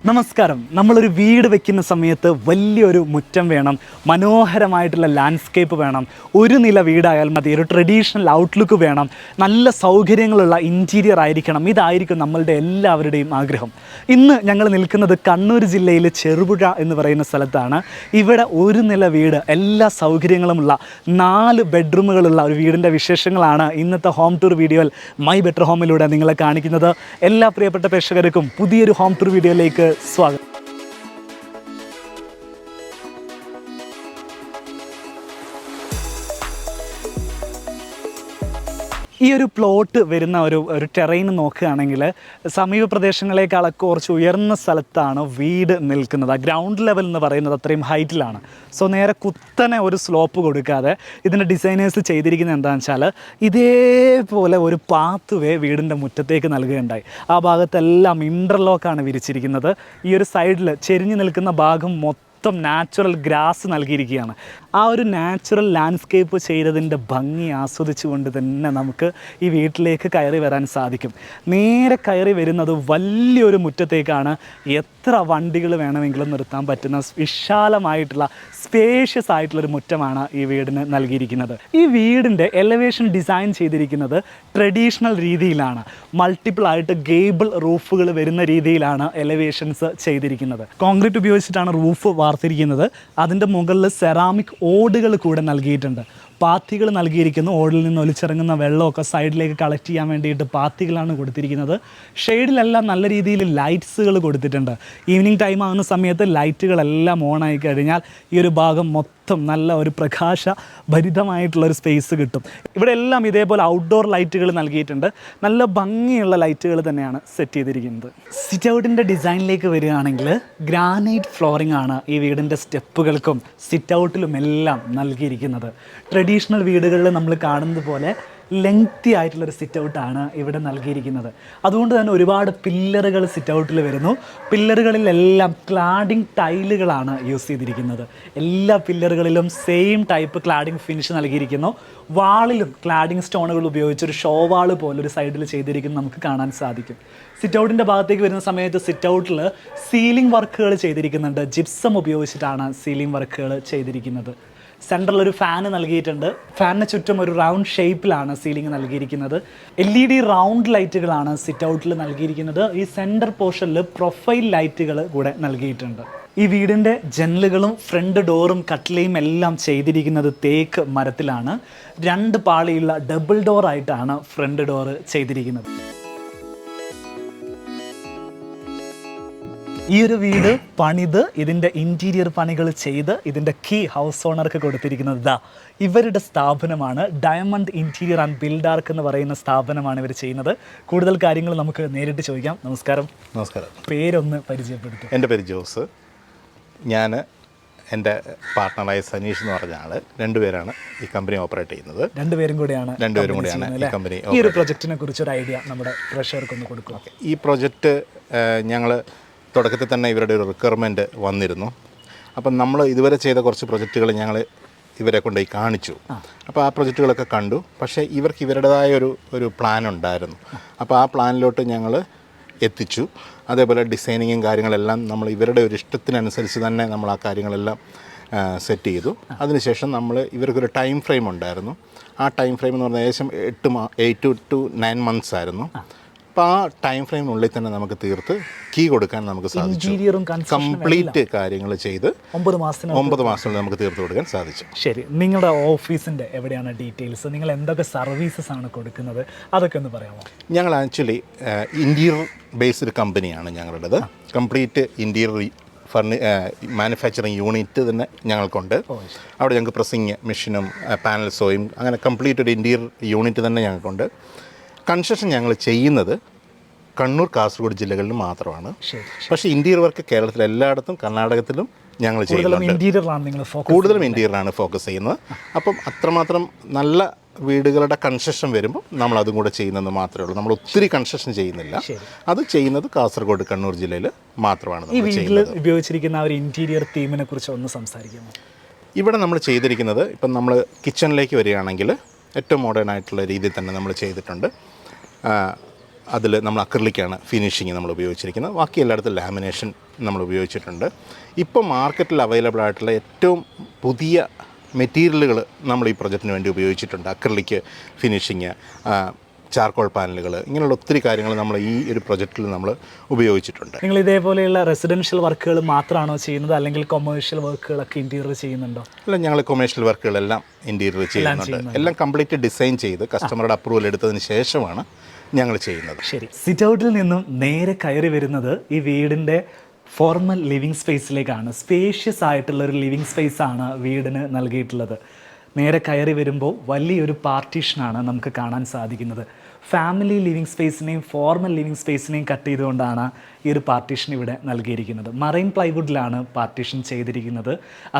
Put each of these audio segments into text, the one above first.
നമസ്കാരം. നമ്മളൊരു വീട് വെക്കുന്ന സമയത്ത് വലിയൊരു മുറ്റം വേണം, മനോഹരമായിട്ടുള്ള ലാൻഡ്സ്കേപ്പ് വേണം, ഒരു നില വീടായാൽ മതി, ഒരു ട്രഡീഷണൽ ഔട്ട്ലുക്ക് വേണം, നല്ല സൗകര്യങ്ങളുള്ള ഇൻറ്റീരിയർ ആയിരിക്കണം. ഇതായിരിക്കും നമ്മളുടെ എല്ലാവരുടെയും ആഗ്രഹം. ഇന്ന് ഞങ്ങൾ നിൽക്കുന്നത് കണ്ണൂർ ജില്ലയിലെ ചെറുപുഴ എന്ന് പറയുന്ന സ്ഥലത്താണ്. ഇവിടെ ഒരു നില വീട്, എല്ലാ സൗകര്യങ്ങളുമുള്ള 4 ബെഡ്റൂമുകളുള്ള ഒരു വീടിൻ്റെ വിശേഷങ്ങളാണ് ഇന്നത്തെ ഹോം ടൂർ വീഡിയോയിൽ മൈ ബെറ്റർ ഹോമിലൂടെ നിങ്ങളെ കാണിക്കുന്നത്. എല്ലാ പ്രിയപ്പെട്ട പ്രേക്ഷകർക്കും പുതിയൊരു ഹോം ടൂർ വീഡിയോയിലേക്ക് സ്വാഗതം. ഈ ഒരു പ്ലോട്ട് വരുന്ന ഒരു ടെറൈൻ നോക്കുകയാണെങ്കിൽ സമീപ പ്രദേശങ്ങളെക്കാളൊക്കെ കുറച്ച് ഉയർന്ന സ്ഥലത്താണ് വീട് നിൽക്കുന്നത്. ഗ്രൗണ്ട് ലെവൽ എന്ന് പറയുന്നത് അത്രയും ഹൈറ്റിലാണ്. സോ നേരെ കുത്തനെ ഒരു സ്ലോപ്പ് കൊടുക്കാതെ ഇതിൻ്റെ ഡിസൈനേഴ്സ് ചെയ്തിരിക്കുന്നത് എന്താണെന്ന് വെച്ചാൽ ഇതേപോലെ ഒരു പാത്ത് വേ വീടിൻ്റെ മുറ്റത്തേക്ക് നൽകുകയുണ്ടായി. ആ ഭാഗത്തെല്ലാം ഇൻ്റർലോക്കാണ് വിരിച്ചിരിക്കുന്നത്. ഈ ഒരു സൈഡിൽ ചെരിഞ്ഞു നിൽക്കുന്ന ഭാഗം മൊത്തം നാച്ചുറൽ ഗ്രാസ് നൽകിയിരിക്കുകയാണ്. ആ ഒരു നാച്ചുറൽ ലാൻഡ്സ്കേപ്പ് ചെയ്തതിൻ്റെ ഭംഗി ആസ്വദിച്ചുകൊണ്ട് തന്നെ നമുക്ക് ഈ വീട്ടിലേക്ക് കയറി വരാൻ സാധിക്കും. നേരെ കയറി വരുന്നത് വലിയൊരു മുറ്റത്തേക്കാണ്. എത്ര വണ്ടികൾ വേണമെങ്കിലും നിർത്താൻ പറ്റുന്ന വിശാലമായിട്ടുള്ള സ്പേഷ്യസ് ആയിട്ടുള്ളൊരു മുറ്റമാണ് ഈ വീടിന് നൽകിയിരിക്കുന്നത്. ഈ വീടിൻ്റെ എലവേഷൻ ഡിസൈൻ ചെയ്തിരിക്കുന്നത് ട്രഡീഷണൽ രീതിയിലാണ്. മൾട്ടിപ്പിൾ ആയിട്ട് ഗേബിൾ റൂഫുകൾ വരുന്ന രീതിയിലാണ് എലവേഷൻസ് ചെയ്തിരിക്കുന്നത്. കോൺക്രീറ്റ് ഉപയോഗിച്ചിട്ടാണ് റൂഫ് വാർത്തിരിക്കുന്നത്. അതിൻ്റെ മുകളിൽ സെറാമിക് ഓടുകൾ കൂടെ നൽകിയിട്ടുണ്ട്. പാത്തികൾ നൽകിയിരിക്കുന്നു. ഓടിൽ നിന്ന് ഒലിച്ചിറങ്ങുന്ന വെള്ളമൊക്കെ സൈഡിലേക്ക് കളക്ട് ചെയ്യാൻ വേണ്ടിയിട്ട് പാത്തികളാണ് കൊടുത്തിരിക്കുന്നത്. ഷെയ്ഡിലെല്ലാം നല്ല രീതിയിൽ ലൈറ്റ്സുകൾ കൊടുത്തിട്ടുണ്ട്. ഈവനിങ് ടൈം ആകുന്ന സമയത്ത് ലൈറ്റുകളെല്ലാം ഓണായി കഴിഞ്ഞാൽ ഈ ഒരു ഭാഗം മൊത്തം നല്ല ഒരു പ്രകാശഭരിതമായിട്ടുള്ളൊരു സ്പേസ് കിട്ടും. ഇവിടെ എല്ലാം ഇതേപോലെ ഔട്ട്ഡോർ ലൈറ്റുകൾ നൽകിയിട്ടുണ്ട്. നല്ല ഭംഗിയുള്ള ലൈറ്റുകൾ തന്നെയാണ് സെറ്റ് ചെയ്തിരിക്കുന്നത്. സിറ്റ് ഔട്ടിൻ്റെ ഡിസൈനിലേക്ക് വരികയാണെങ്കിൽ ഗ്രാനൈറ്റ് ഫ്ലോറിംഗ് ആണ് ഈ വീടിൻ്റെ സ്റ്റെപ്പുകൾക്കും സിറ്റ് ഔട്ടിലും എല്ലാം നൽകിയിരിക്കുന്നത്. ട്രഡീഷണൽ വീടുകളിൽ നമ്മൾ കാണുന്നത് പോലെ ലെങ്തി ആയിട്ടുള്ളൊരു സിറ്റ് ഔട്ടാണ് ഇവിടെ നൽകിയിരിക്കുന്നത്. അതുകൊണ്ട് തന്നെ ഒരുപാട് പില്ലറുകൾ സിറ്റ് ഔട്ടിൽ വരുന്നു. പില്ലറുകളിലെല്ലാം ക്ലാഡിംഗ് ടൈലുകളാണ് യൂസ് ചെയ്തിരിക്കുന്നത്. എല്ലാ പില്ലറുകളിലും സെയിം ടൈപ്പ് ക്ലാഡിംഗ് ഫിനിഷ് നൽകിയിരിക്കുന്നു. വാളിലും ക്ലാഡിംഗ് സ്റ്റോണുകൾ ഉപയോഗിച്ച് ഒരു ഷോ വാള് പോലൊരു സൈഡിൽ ചെയ്തിരിക്കുന്നത് നമുക്ക് കാണാൻ സാധിക്കും. സിറ്റ് ഔട്ടിൻ്റെ ഭാഗത്തേക്ക് വരുന്ന സമയത്ത് സിറ്റ് ഔട്ടിൽ സീലിംഗ് വർക്കുകൾ ചെയ്തിരിക്കുന്നുണ്ട്. ജിപ്സം ഉപയോഗിച്ചിട്ടാണ് സീലിംഗ് വർക്കുകൾ ചെയ്തിരിക്കുന്നത്. സെൻട്രലൊരു ഫാന് നൽകിയിട്ടുണ്ട്. ഫാനിന് ചുറ്റും ഒരു റൗണ്ട് ഷേപ്പിലാണ് സീലിംഗ് നൽകിയിരിക്കുന്നത്. LED റൗണ്ട് ലൈറ്റുകളാണ് സിറ്റ് ഔട്ടിൽ നൽകിയിരിക്കുന്നത്. ഈ സെൻറ്റർ പോർഷനിൽ പ്രൊഫൈൽ ലൈറ്റുകൾ കൂടെ നൽകിയിട്ടുണ്ട്. ഈ വീടിൻ്റെ ജനലുകളും ഫ്രണ്ട് ഡോറും കട്ടിലയും എല്ലാം ചെയ്തിരിക്കുന്നത് തേക്ക് മരത്തിലാണ്. 2 പാളിയുള്ള ഡബിൾ ഡോറായിട്ടാണ് ഫ്രണ്ട് ഡോറ് ചെയ്തിരിക്കുന്നത്. ഈ ഒരു വീട് പണിത് ഇതിൻ്റെ ഇൻറ്റീരിയർ പണികൾ ചെയ്ത് ഇതിൻ്റെ കീ ഹൗസ് ഓണർക്ക് കൊടുത്തിരിക്കുന്നത് ഇവരുടെ സ്ഥാപനമാണ്. ഡയമണ്ട് ഇൻറ്റീരിയർ ആൻഡ് ബിൽഡാർക്ക് എന്ന് പറയുന്ന സ്ഥാപനമാണ് ഇവർ ചെയ്യുന്നത്. കൂടുതൽ കാര്യങ്ങൾ നമുക്ക് നേരിട്ട് ചോദിക്കാം. നമസ്കാരം. നമസ്കാരം. പേരൊന്ന് പരിചയപ്പെടുത്തും. എൻ്റെ പേര് ജോസ്. ഞാൻ എൻ്റെ പാർട്ട്ണറായ സനീഷ് എന്ന് പറഞ്ഞ ആൾ, 2 പേരാണ് ഈ കമ്പനി ഓപ്പറേറ്റ് ചെയ്യുന്നത്. 2 പേരും കൂടിയാണ് ഈ കമ്പനി. ഈ ഒരു പ്രൊജക്റ്റിനെ കുറിച്ചൊരു ഐഡിയ നമ്മുടെ പ്രേക്ഷകർക്കൊന്ന് കൊടുക്കുക. ഈ പ്രൊജക്റ്റ് ഞങ്ങൾ തുടക്കത്തിൽ തന്നെ ഇവരുടെ ഒരു റിക്വയർമെൻറ്റ് വന്നിരുന്നു. അപ്പം നമ്മൾ ഇതുവരെ ചെയ്ത കുറച്ച് പ്രൊജക്റ്റുകൾ ഞങ്ങൾ ഇവരെ കൊണ്ടുപോയി കാണിച്ചു. അപ്പോൾ ആ പ്രൊജക്റ്റുകളൊക്കെ കണ്ടു. പക്ഷേ ഇവർക്ക് ഇവരുടേതായ ഒരു പ്ലാൻ ഉണ്ടായിരുന്നു. അപ്പോൾ ആ പ്ലാനിലോട്ട് ഞങ്ങൾ എത്തിച്ചു. അതേപോലെ ഡിസൈനിങ്ങും കാര്യങ്ങളെല്ലാം നമ്മൾ ഇവരുടെ ഒരു ഇഷ്ടത്തിനനുസരിച്ച് തന്നെ നമ്മൾ ആ കാര്യങ്ങളെല്ലാം സെറ്റ് ചെയ്തു. അതിനുശേഷം ഇവർക്കൊരു ടൈം ഫ്രെയിം ഉണ്ടായിരുന്നു. ആ ടൈം ഫ്രെയിം എന്ന് പറഞ്ഞാൽ ഏകദേശം 8 to 9 months ആയിരുന്നു. അപ്പോൾ ആ ടൈം ഫ്രെയിമിനുള്ളിൽ തന്നെ നമുക്ക് തീർത്ത് കീ കൊടുക്കാൻ നമുക്ക് സാധിച്ചു. കംപ്ലീറ്റ് കാര്യങ്ങൾ ചെയ്ത് 9 മാസത്തിനുള്ളിൽ നമുക്ക് തീർത്ത് കൊടുക്കാൻ സാധിച്ചു. ശരി, നിങ്ങളുടെ ഓഫീസിൻ്റെ എവിടെയാണ് ഡീറ്റെയിൽസ്? നിങ്ങൾ എന്തൊക്കെ സർവീസസ് ആണ് കൊടുക്കുന്നത്, അതൊക്കെ ഒന്ന് പറയാമോ? ഞങ്ങൾ ആക്ച്വലി ഇൻറ്റീരിയർ ബേസ്ഡ് കമ്പനിയാണ് ഞങ്ങളുടേത്. കംപ്ലീറ്റ് ഇൻറ്റീരിയർ മാനുഫാക്ചറിങ് യൂണിറ്റ് തന്നെ ഞങ്ങൾക്കുണ്ട്. അവിടെ ഞങ്ങൾക്ക് പ്രസ്സിങ് മെഷീനും പാനൽ സോയും അങ്ങനെ കംപ്ലീറ്റ് ഒരു ഇൻറ്റീരിയർ യൂണിറ്റ് തന്നെ ഞങ്ങൾക്കുണ്ട്. കൺസ്ട്രക്ഷൻ ഞങ്ങൾ ചെയ്യുന്നത് കണ്ണൂർ, കാസർഗോഡ് ജില്ലകളിൽ മാത്രമാണ്. പക്ഷേ ഇൻറ്റീരിയർ വർക്ക് കേരളത്തിൽ എല്ലായിടത്തും, കർണാടകത്തിലും ഞങ്ങൾ ചെയ്യുന്നുണ്ട്. കൂടുതലും ഇൻറ്റീരിയറാണ് ഫോക്കസ് ചെയ്യുന്നത്. അപ്പം അത്രമാത്രം നല്ല വീടുകളുടെ കൺസ്ട്രക്ഷൻ വരുമ്പോൾ നമ്മൾ അതും കൂടെ ചെയ്യുന്നത് മാത്രമേ ഉള്ളൂ. നമ്മൾ ഒത്തിരി കൺസ്ട്രക്ഷൻ ചെയ്യുന്നില്ല. അത് ചെയ്യുന്നത് കാസർഗോഡ്, കണ്ണൂർ ജില്ലയിൽ മാത്രമാണ്. ഈ വീട്ടിൽ ഉപയോഗിച്ചിരിക്കുന്ന ഒരു ഇൻറ്റീരിയർ തീമിനെ കുറിച്ച് ഒന്ന് സംസാരിക്കാമോ? ഇവിടെ നമ്മൾ ചെയ്തിരിക്കുന്നത്, ഇപ്പം നമ്മൾ കിച്ചണിലേക്ക് വരികയാണെങ്കിൽ ഏറ്റവും മോഡേൺ ആയിട്ടുള്ള രീതിയിൽ തന്നെ നമ്മൾ ചെയ്തിട്ടുണ്ട്. അതിൽ നമ്മൾ അക്രിലിക്കാണ് ഫിനിഷിങ് നമ്മൾ ഉപയോഗിച്ചിരിക്കുന്നത്. ബാക്കി എല്ലായിടത്തും ലാമിനേഷൻ നമ്മൾ ഉപയോഗിച്ചിട്ടുണ്ട്. ഇപ്പോൾ മാർക്കറ്റിൽ അവൈലബിൾ ആയിട്ടുള്ള ഏറ്റവും പുതിയ മെറ്റീരിയലുകൾ നമ്മൾ ഈ പ്രൊജക്റ്റിന് വേണ്ടി ഉപയോഗിച്ചിട്ടുണ്ട്. അക്രിലിക് ഫിനിഷിങ്, ചാർക്കോൾ പാനലുകൾ, ഇങ്ങനെയുള്ള ഒത്തിരി കാര്യങ്ങൾ നമ്മൾ ഈ ഒരു പ്രൊജക്റ്റിൽ നമ്മൾ ഉപയോഗിച്ചിട്ടുണ്ട്. നിങ്ങൾ ഇതേപോലെയുള്ള റെസിഡൻഷ്യൽ വർക്കുകൾ മാത്രമാണോ ചെയ്യുന്നത്, അല്ലെങ്കിൽ കൊമേഴ്ഷ്യൽ വർക്കുകളൊക്കെ ഇൻറ്റീരിയർ ചെയ്യുന്നുണ്ടോ? അല്ല, ഞങ്ങൾ കൊമേഴ്ഷ്യൽ വർക്കുകളെല്ലാം ഇൻറ്റീരിയർ ചെയ്യുന്നുണ്ട്. എല്ലാം കംപ്ലീറ്റ് ഡിസൈൻ ചെയ്ത് കസ്റ്റമറുടെ അപ്രൂവൽ എടുത്തതിന് ശേഷമാണ് ഞങ്ങൾ ചെയ്യുന്നത്. ശരി, സിറ്റ് ഔട്ടിൽ നിന്നും നേരെ കയറി വരുന്നത് ഈ വീടിൻ്റെ ഫോർമൽ ലിവിങ് സ്പേസിലേക്കാണ്. സ്പേഷ്യസ് ആയിട്ടുള്ള ഒരു ലിവിങ് സ്പേസ് ആണ് വീടിന് നൽകിയിട്ടുള്ളത്. നേരെ കയറി വരുമ്പോൾ വലിയൊരു പാർട്ടീഷനാണ് നമുക്ക് കാണാൻ സാധിക്കുന്നത്. ഫാമിലി ലിവിങ് സ്പേസിനെയും ഫോർമൽ ലിവിങ് സ്പേസിനെയും കട്ട് ചെയ്തുകൊണ്ടാണ് ഈ ഒരു പാർട്ടീഷൻ ഇവിടെ നൽകിയിരിക്കുന്നത്. മറൈൻ പ്ലൈവുഡിലാണ് പാർട്ടീഷൻ ചെയ്തിരിക്കുന്നത്.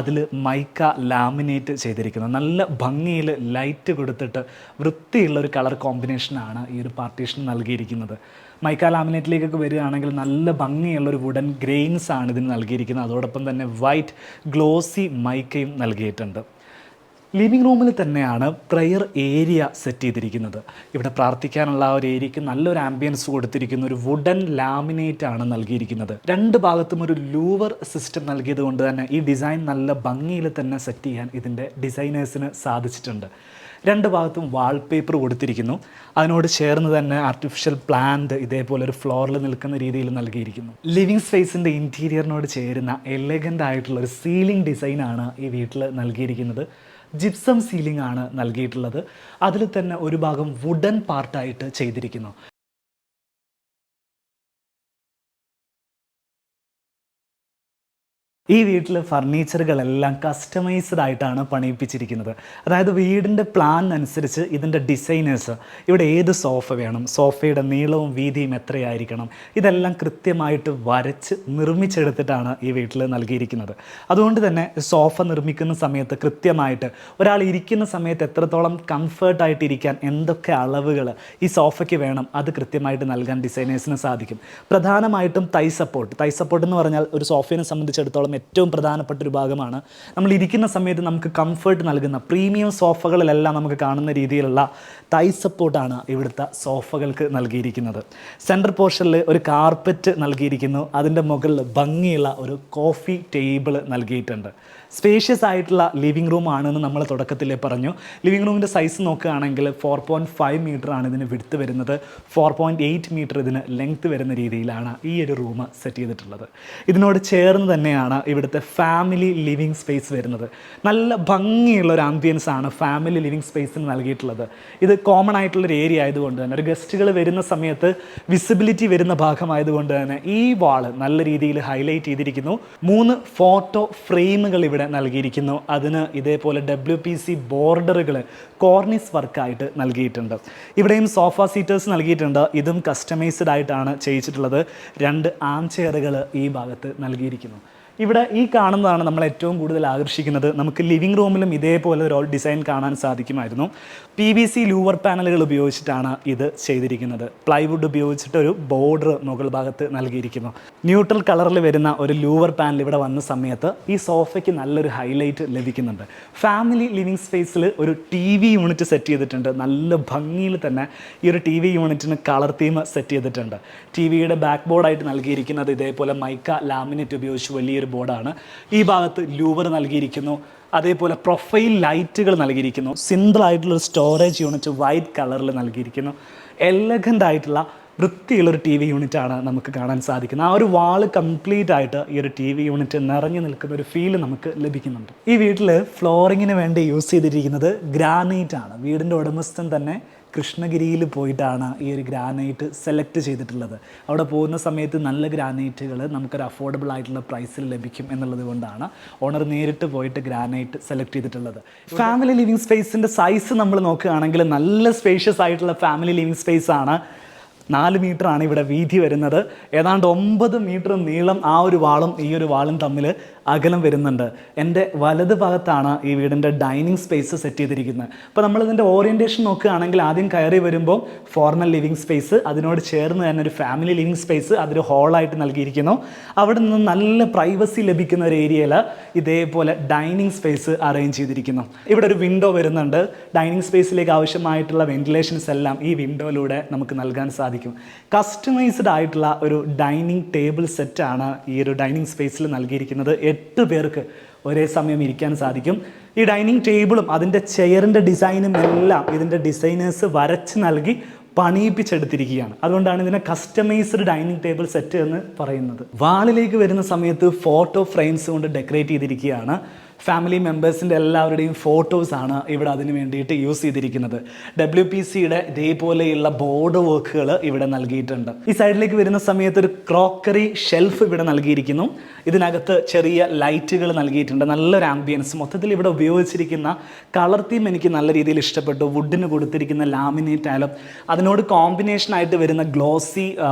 അതിൽ മൈക്ക ലാമിനേറ്റ് ചെയ്തിരിക്കുന്നത്. നല്ല ഭംഗിയിൽ ലൈറ്റ് കൊടുത്തിട്ട് വൃത്തിയുള്ള ഒരു കളർ കോമ്പിനേഷനാണ് ഈ ഒരു പാർട്ടീഷൻ നൽകിയിരിക്കുന്നത്. മൈക്ക ലാമിനേറ്റിലേക്കൊക്കെ വരികയാണെങ്കിൽ നല്ല ഭംഗിയുള്ളൊരു വുഡൻ ഗ്രെയിൻസ് ആണ് ഇതിന് നൽകിയിരിക്കുന്നത്. അതോടൊപ്പം തന്നെ വൈറ്റ് ഗ്ലോസി മൈക്കയും നൽകിയിട്ടുണ്ട്. ലിവിങ് റൂമിൽ തന്നെയാണ് പ്രെയർ ഏരിയ സെറ്റ് ചെയ്തിരിക്കുന്നത്. ഇവിടെ പ്രാർത്ഥിക്കാനുള്ള ആ ഒരു ഏരിയയ്ക്ക് നല്ലൊരു ആംബിയൻസ് കൊടുത്തിരിക്കുന്ന ഒരു വുഡൻ ലാമിനേറ്റ് ആണ് നൽകിയിരിക്കുന്നത്. രണ്ട് ഭാഗത്തും ഒരു ലൂവർ സിസ്റ്റം നൽകിയത് കൊണ്ട് തന്നെ ഈ ഡിസൈൻ നല്ല ഭംഗിയിൽ തന്നെ സെറ്റ് ചെയ്യാൻ ഇതിൻ്റെ ഡിസൈനേഴ്സിന് സാധിച്ചിട്ടുണ്ട്. രണ്ട് ഭാഗത്തും വാൾപേപ്പർ കൊടുത്തിരിക്കുന്നു. അതിനോട് ചേർന്ന് തന്നെ ആർട്ടിഫിഷ്യൽ പ്ലാന്റ് ഇതേപോലെ ഒരു ഫ്ലോറിൽ നിൽക്കുന്ന രീതിയിൽ നൽകിയിരിക്കുന്നു. ലിവിങ് സ്പേസിൻ്റെ ഇൻറ്റീരിയറിനോട് ചേരുന്ന എലഗൻ്റ് ആയിട്ടുള്ള ഒരു സീലിംഗ് ഡിസൈനാണ് ഈ വീട്ടിൽ നൽകിയിരിക്കുന്നത്. ജിപ്സം സീലിംഗ് ആണ് നൽകിയിട്ടുള്ളത്. അതിൽ തന്നെ ഒരു ഭാഗം വുഡൻ പാർട്ടായിട്ട് ചെയ്തിരിക്കുന്നു. ഈ വീട്ടിൽ ഫർണിച്ചറുകളെല്ലാം കസ്റ്റമൈസ്ഡ് ആയിട്ടാണ് പണിയിപ്പിച്ചിരിക്കുന്നത്. അതായത് വീടിൻ്റെ പ്ലാൻ അനുസരിച്ച് ഇതിൻ്റെ ഡിസൈനേഴ്സ് ഇവിടെ ഏത് സോഫ വേണം, സോഫയുടെ നീളവും വീതിയും എത്രയായിരിക്കണം, ഇതെല്ലാം കൃത്യമായിട്ട് വരച്ച് നിർമ്മിച്ചെടുത്തിട്ടാണ് ഈ വീട്ടിൽ നൽകിയിരിക്കുന്നത്. അതുകൊണ്ട് തന്നെ സോഫ നിർമ്മിക്കുന്ന സമയത്ത് കൃത്യമായിട്ട് ഒരാൾ ഇരിക്കുന്ന സമയത്ത് എത്രത്തോളം കംഫർട്ടായിട്ട് ഇരിക്കാൻ എന്തൊക്കെ അളവുകൾ ഈ സോഫയ്ക്ക് വേണം അത് കൃത്യമായിട്ട് നൽകാൻ ഡിസൈനേഴ്സിന് സാധിക്കും. പ്രധാനമായിട്ടും തൈ സപ്പോർട്ട് എന്ന് പറഞ്ഞാൽ ഒരു സോഫയെ സംബന്ധിച്ചിടത്തോളം ഏറ്റവും പ്രധാനപ്പെട്ട ഒരു ഭാഗമാണ്. നമ്മൾ ഇരിക്കുന്ന സമയത്ത് നമുക്ക് കംഫർട്ട് നൽകുന്ന പ്രീമിയം സോഫകളിലെല്ലാം നമുക്ക് കാണുന്ന രീതിയിലുള്ള തൈ സപ്പോർട്ടാണ് ഇവിടുത്തെ സോഫകൾക്ക് നൽകിയിരിക്കുന്നത്. സെൻറ്റർ പോർഷനിൽ ഒരു കാർപ്പറ്റ് നൽകിയിരിക്കുന്നു. അതിൻ്റെ മുകളിൽ ഭംഗിയുള്ള ഒരു കോഫി ടേബിൾ നൽകിയിട്ടുണ്ട്. സ്പേഷ്യസ് ആയിട്ടുള്ള ലിവിങ് റൂം ആണെന്ന് നമ്മൾ തുടക്കത്തിലേ പറഞ്ഞു. ലിവിങ് റൂമിൻ്റെ സൈസ് നോക്കുകയാണെങ്കിൽ 4.5 മീറ്ററാണ് ഇതിന് വിഡ്ത്ത് വരുന്നത്. 4.8 മീറ്റർ ഇതിന് ലെങ്ത്ത് വരുന്ന രീതിയിലാണ് ഈ ഒരു റൂം സെറ്റ് ചെയ്തിട്ടുള്ളത്. ഇതിനോട് ചേർന്ന് തന്നെയാണ് ഇവിടുത്തെ ഫാമിലി ലിവിങ് സ്പേസ് വരുന്നത്. നല്ല ഭംഗിയുള്ള ഒരു ആംബിയൻസ് ആണ് ഫാമിലി ലിവിങ് സ്പേസിന് നൽകിയിട്ടുള്ളത്. ഇത് കോമൺ ആയിട്ടുള്ളൊരു ഏരിയ ആയതുകൊണ്ട് തന്നെ ഒരു ഗസ്റ്റുകൾ വരുന്ന സമയത്ത് വിസിബിലിറ്റി വരുന്ന ഭാഗമായതുകൊണ്ട് തന്നെ ഈ വാള് നല്ല രീതിയിൽ ഹൈലൈറ്റ് ചെയ്തിരിക്കുന്നു. 3 ഫോട്ടോ ഫ്രെയിമുകൾ ഇവിടെ നൽകിയിരിക്കുന്നു. അതിന് ഇതേപോലെ WPC ബോർഡറുകൾ കോർണിസ് വർക്കായിട്ട് നൽകിയിട്ടുണ്ട്. ഇവിടെയും സോഫ സീറ്റേഴ്സ് നൽകിയിട്ടുണ്ട്. ഇതും കസ്റ്റമൈസ്ഡ് ആയിട്ടാണ് ചെയ്യിച്ചിട്ടുള്ളത്. 2 ആം ചെയറുകൾ ഈ ഭാഗത്ത് നൽകിയിരിക്കുന്നു. ഇവിടെ ഈ കാണുന്നതാണ് നമ്മൾ ഏറ്റവും കൂടുതൽ ആകർഷിക്കുന്നത്. നമുക്ക് ലിവിങ് റൂമിലും ഇതേപോലെ ഒരു ഡിസൈൻ കാണാൻ സാധിക്കുമായിരുന്നു. PVC ലൂവർ പാനലുകൾ ഉപയോഗിച്ചിട്ടാണ് ഇത് ചെയ്തിരിക്കുന്നത്. പ്ലൈവുഡ് ഉപയോഗിച്ചിട്ട് ഒരു ബോർഡർ മുകൾ ഭാഗത്ത് നൽകിയിരിക്കുന്നു. ന്യൂട്രൽ കളറിൽ വരുന്ന ഒരു ലൂവർ പാനൽ ഇവിടെ വന്ന സമയത്ത് ഈ സോഫയ്ക്ക് നല്ലൊരു ഹൈലൈറ്റ് ലഭിക്കുന്നുണ്ട്. ഫാമിലി ലിവിങ് സ്പേസിൽ ഒരു TV യൂണിറ്റ് സെറ്റ് ചെയ്തിട്ടുണ്ട്. നല്ല ഭംഗിയിൽ തന്നെ ഈ ഒരു TV യൂണിറ്റിന് കളർ തീം സെറ്റ് ചെയ്തിട്ടുണ്ട്. TVയുടെ ബാക്ക് ബോർഡായിട്ട് നൽകിയിരിക്കുന്നത് ഇതേപോലെ മൈക്ക ലാമിനേറ്റ് ഉപയോഗിച്ച് വലിയൊരു ബോർഡാണ്. ഈ ഭാഗത്ത് ലൂവർ നൽകിയിരിക്കുന്നു. അതേപോലെ പ്രൊഫൈൽ ലൈറ്റുകൾ നൽകിയിരിക്കുന്നു. സിമ്പിൾ ആയിട്ടുള്ളൊരു സ്റ്റോറേജ് യൂണിറ്റ് വൈറ്റ് കളറിൽ നൽകിയിരിക്കുന്നു. എലഗൻ്റ് ആയിട്ടുള്ള വൃത്തിയുള്ളൊരു TV യൂണിറ്റാണ് നമുക്ക് കാണാൻ സാധിക്കുന്നത്. ആ ഒരു വാള് കംപ്ലീറ്റ് ആയിട്ട് ഈ ഒരു TV യൂണിറ്റ് നിറഞ്ഞു നിൽക്കുന്ന ഒരു ഫീൽ നമുക്ക് ലഭിക്കുന്നുണ്ട്. ഈ വീട്ടിൽ ഫ്ലോറിങ്ങിന് വേണ്ടി യൂസ് ചെയ്തിരിക്കുന്നത് ഗ്രാനൈറ്റ് ആണ്. വീടിൻ്റെ ഉടമസ്ഥൻ തന്നെ കൃഷ്ണഗിരിയിൽ പോയിട്ടാണ് ഈ ഒരു ഗ്രാനൈറ്റ് സെലക്ട് ചെയ്തിട്ടുള്ളത്. അവിടെ പോകുന്ന സമയത്ത് നല്ല ഗ്രാനൈറ്റുകൾ നമുക്കൊരു അഫോർഡബിൾ ആയിട്ടുള്ള പ്രൈസിൽ ലഭിക്കും എന്നുള്ളത് കൊണ്ടാണ് ഓണർ നേരിട്ട് പോയിട്ട് ഗ്രാനൈറ്റ് സെലക്ട് ചെയ്തിട്ടുള്ളത്. ഫാമിലി ലിവിങ് സ്പേസിൻ്റെ സൈസ് നമ്മൾ നോക്കുകയാണെങ്കിൽ നല്ല സ്പേഷ്യസ് ആയിട്ടുള്ള ഫാമിലി ലിവിങ് സ്പേസ് ആണ്. 4 മീറ്ററാണ് ഇവിടെ വീതി വരുന്നത്. ഏതാണ്ട് 9 മീറ്റർ നീളം ആ ഒരു വാളും ഈ ഒരു വാളും തമ്മിൽ അകലം വരുന്നുണ്ട്. എൻ്റെ വലത് ഭാഗത്താണ് ഈ വീടിൻ്റെ ഡൈനിങ് സ്പേസ് സെറ്റ് ചെയ്തിരിക്കുന്നത്. അപ്പോൾ നമ്മളിതിൻ്റെ ഓറിയൻറ്റേഷൻ നോക്കുകയാണെങ്കിൽ ആദ്യം കയറി വരുമ്പോൾ ഫോർമൽ ലിവിങ് സ്പേസ്, അതിനോട് ചേർന്ന് തന്നെ ഒരു ഫാമിലി ലിവിങ് സ്പേസ് അതൊരു ഹോളായിട്ട് നൽകിയിരിക്കുന്നു. അവിടെ നിന്ന് നല്ല പ്രൈവസി ലഭിക്കുന്ന ഒരു ഏരിയയിൽ ഇതേപോലെ ഡൈനിങ് സ്പേസ് അറേഞ്ച് ചെയ്തിരിക്കുന്നു. ഇവിടെ ഒരു വിൻഡോ വരുന്നുണ്ട്. ഡൈനിങ് സ്പേസിലേക്ക് ആവശ്യമായിട്ടുള്ള വെന്റിലേഷൻസ് എല്ലാം ഈ വിൻഡോയിലൂടെ നമുക്ക് നൽകാൻ സാധിക്കും. സാധിക്കും. കസ്റ്റമൈസ്ഡ് ആയിട്ടുള്ള ഒരു ഡൈനിങ് ടേബിൾ സെറ്റാണ് ഈ ഒരു ഡൈനിങ് സ്പേസിൽ നൽകിയിരിക്കുന്നത്. 8 പേർക്ക് ഒരേ സമയം ഇരിക്കാൻ സാധിക്കും. ഈ ഡൈനിങ് ടേബിളും അതിൻ്റെ ചെയറിൻ്റെ ഡിസൈനും എല്ലാം ഇതിൻ്റെ ഡിസൈനേഴ്സ് വരച്ച് നൽകി പണിയിപ്പിച്ചെടുത്തിരിക്കുകയാണ്. അതുകൊണ്ടാണ് ഇതിനെ കസ്റ്റമൈസ്ഡ് ഡൈനിങ് ടേബിൾ സെറ്റ് എന്ന് പറയുന്നത്. വാളിലേക്ക് വരുന്ന സമയത്ത് ഫോട്ടോ ഫ്രെയിംസ് കൊണ്ട് ഡെക്കറേറ്റ് ചെയ്തിരിക്കുകയാണ്. ഫാമിലി മെമ്പേഴ്സിൻ്റെ എല്ലാവരുടെയും ഫോട്ടോസാണ് ഇവിടെ അതിന് വേണ്ടിയിട്ട് യൂസ് ചെയ്തിരിക്കുന്നത്. WPCയുടെ ഇതേപോലെയുള്ള ബോർഡ് വർക്കുകൾ ഇവിടെ നൽകിയിട്ടുണ്ട്. ഈ സൈഡിലേക്ക് വരുന്ന സമയത്ത് ഒരു ക്രോക്കറി ഷെൽഫ് ഇവിടെ നൽകിയിരിക്കുന്നു. ഇതിനകത്ത് ചെറിയ ലൈറ്റുകൾ നൽകിയിട്ടുണ്ട്. നല്ലൊരു ആംബിയൻസ്. മൊത്തത്തിൽ ഇവിടെ ഉപയോഗിച്ചിരിക്കുന്ന കളർ തീം എനിക്ക് നല്ല രീതിയിൽ ഇഷ്ടപ്പെട്ടു. വുഡിന് കൊടുത്തിരിക്കുന്ന ലാമിനേറ്റ് ആയാലും അതിനോട് കോമ്പിനേഷനായിട്ട് വരുന്ന ഗ്ലോസി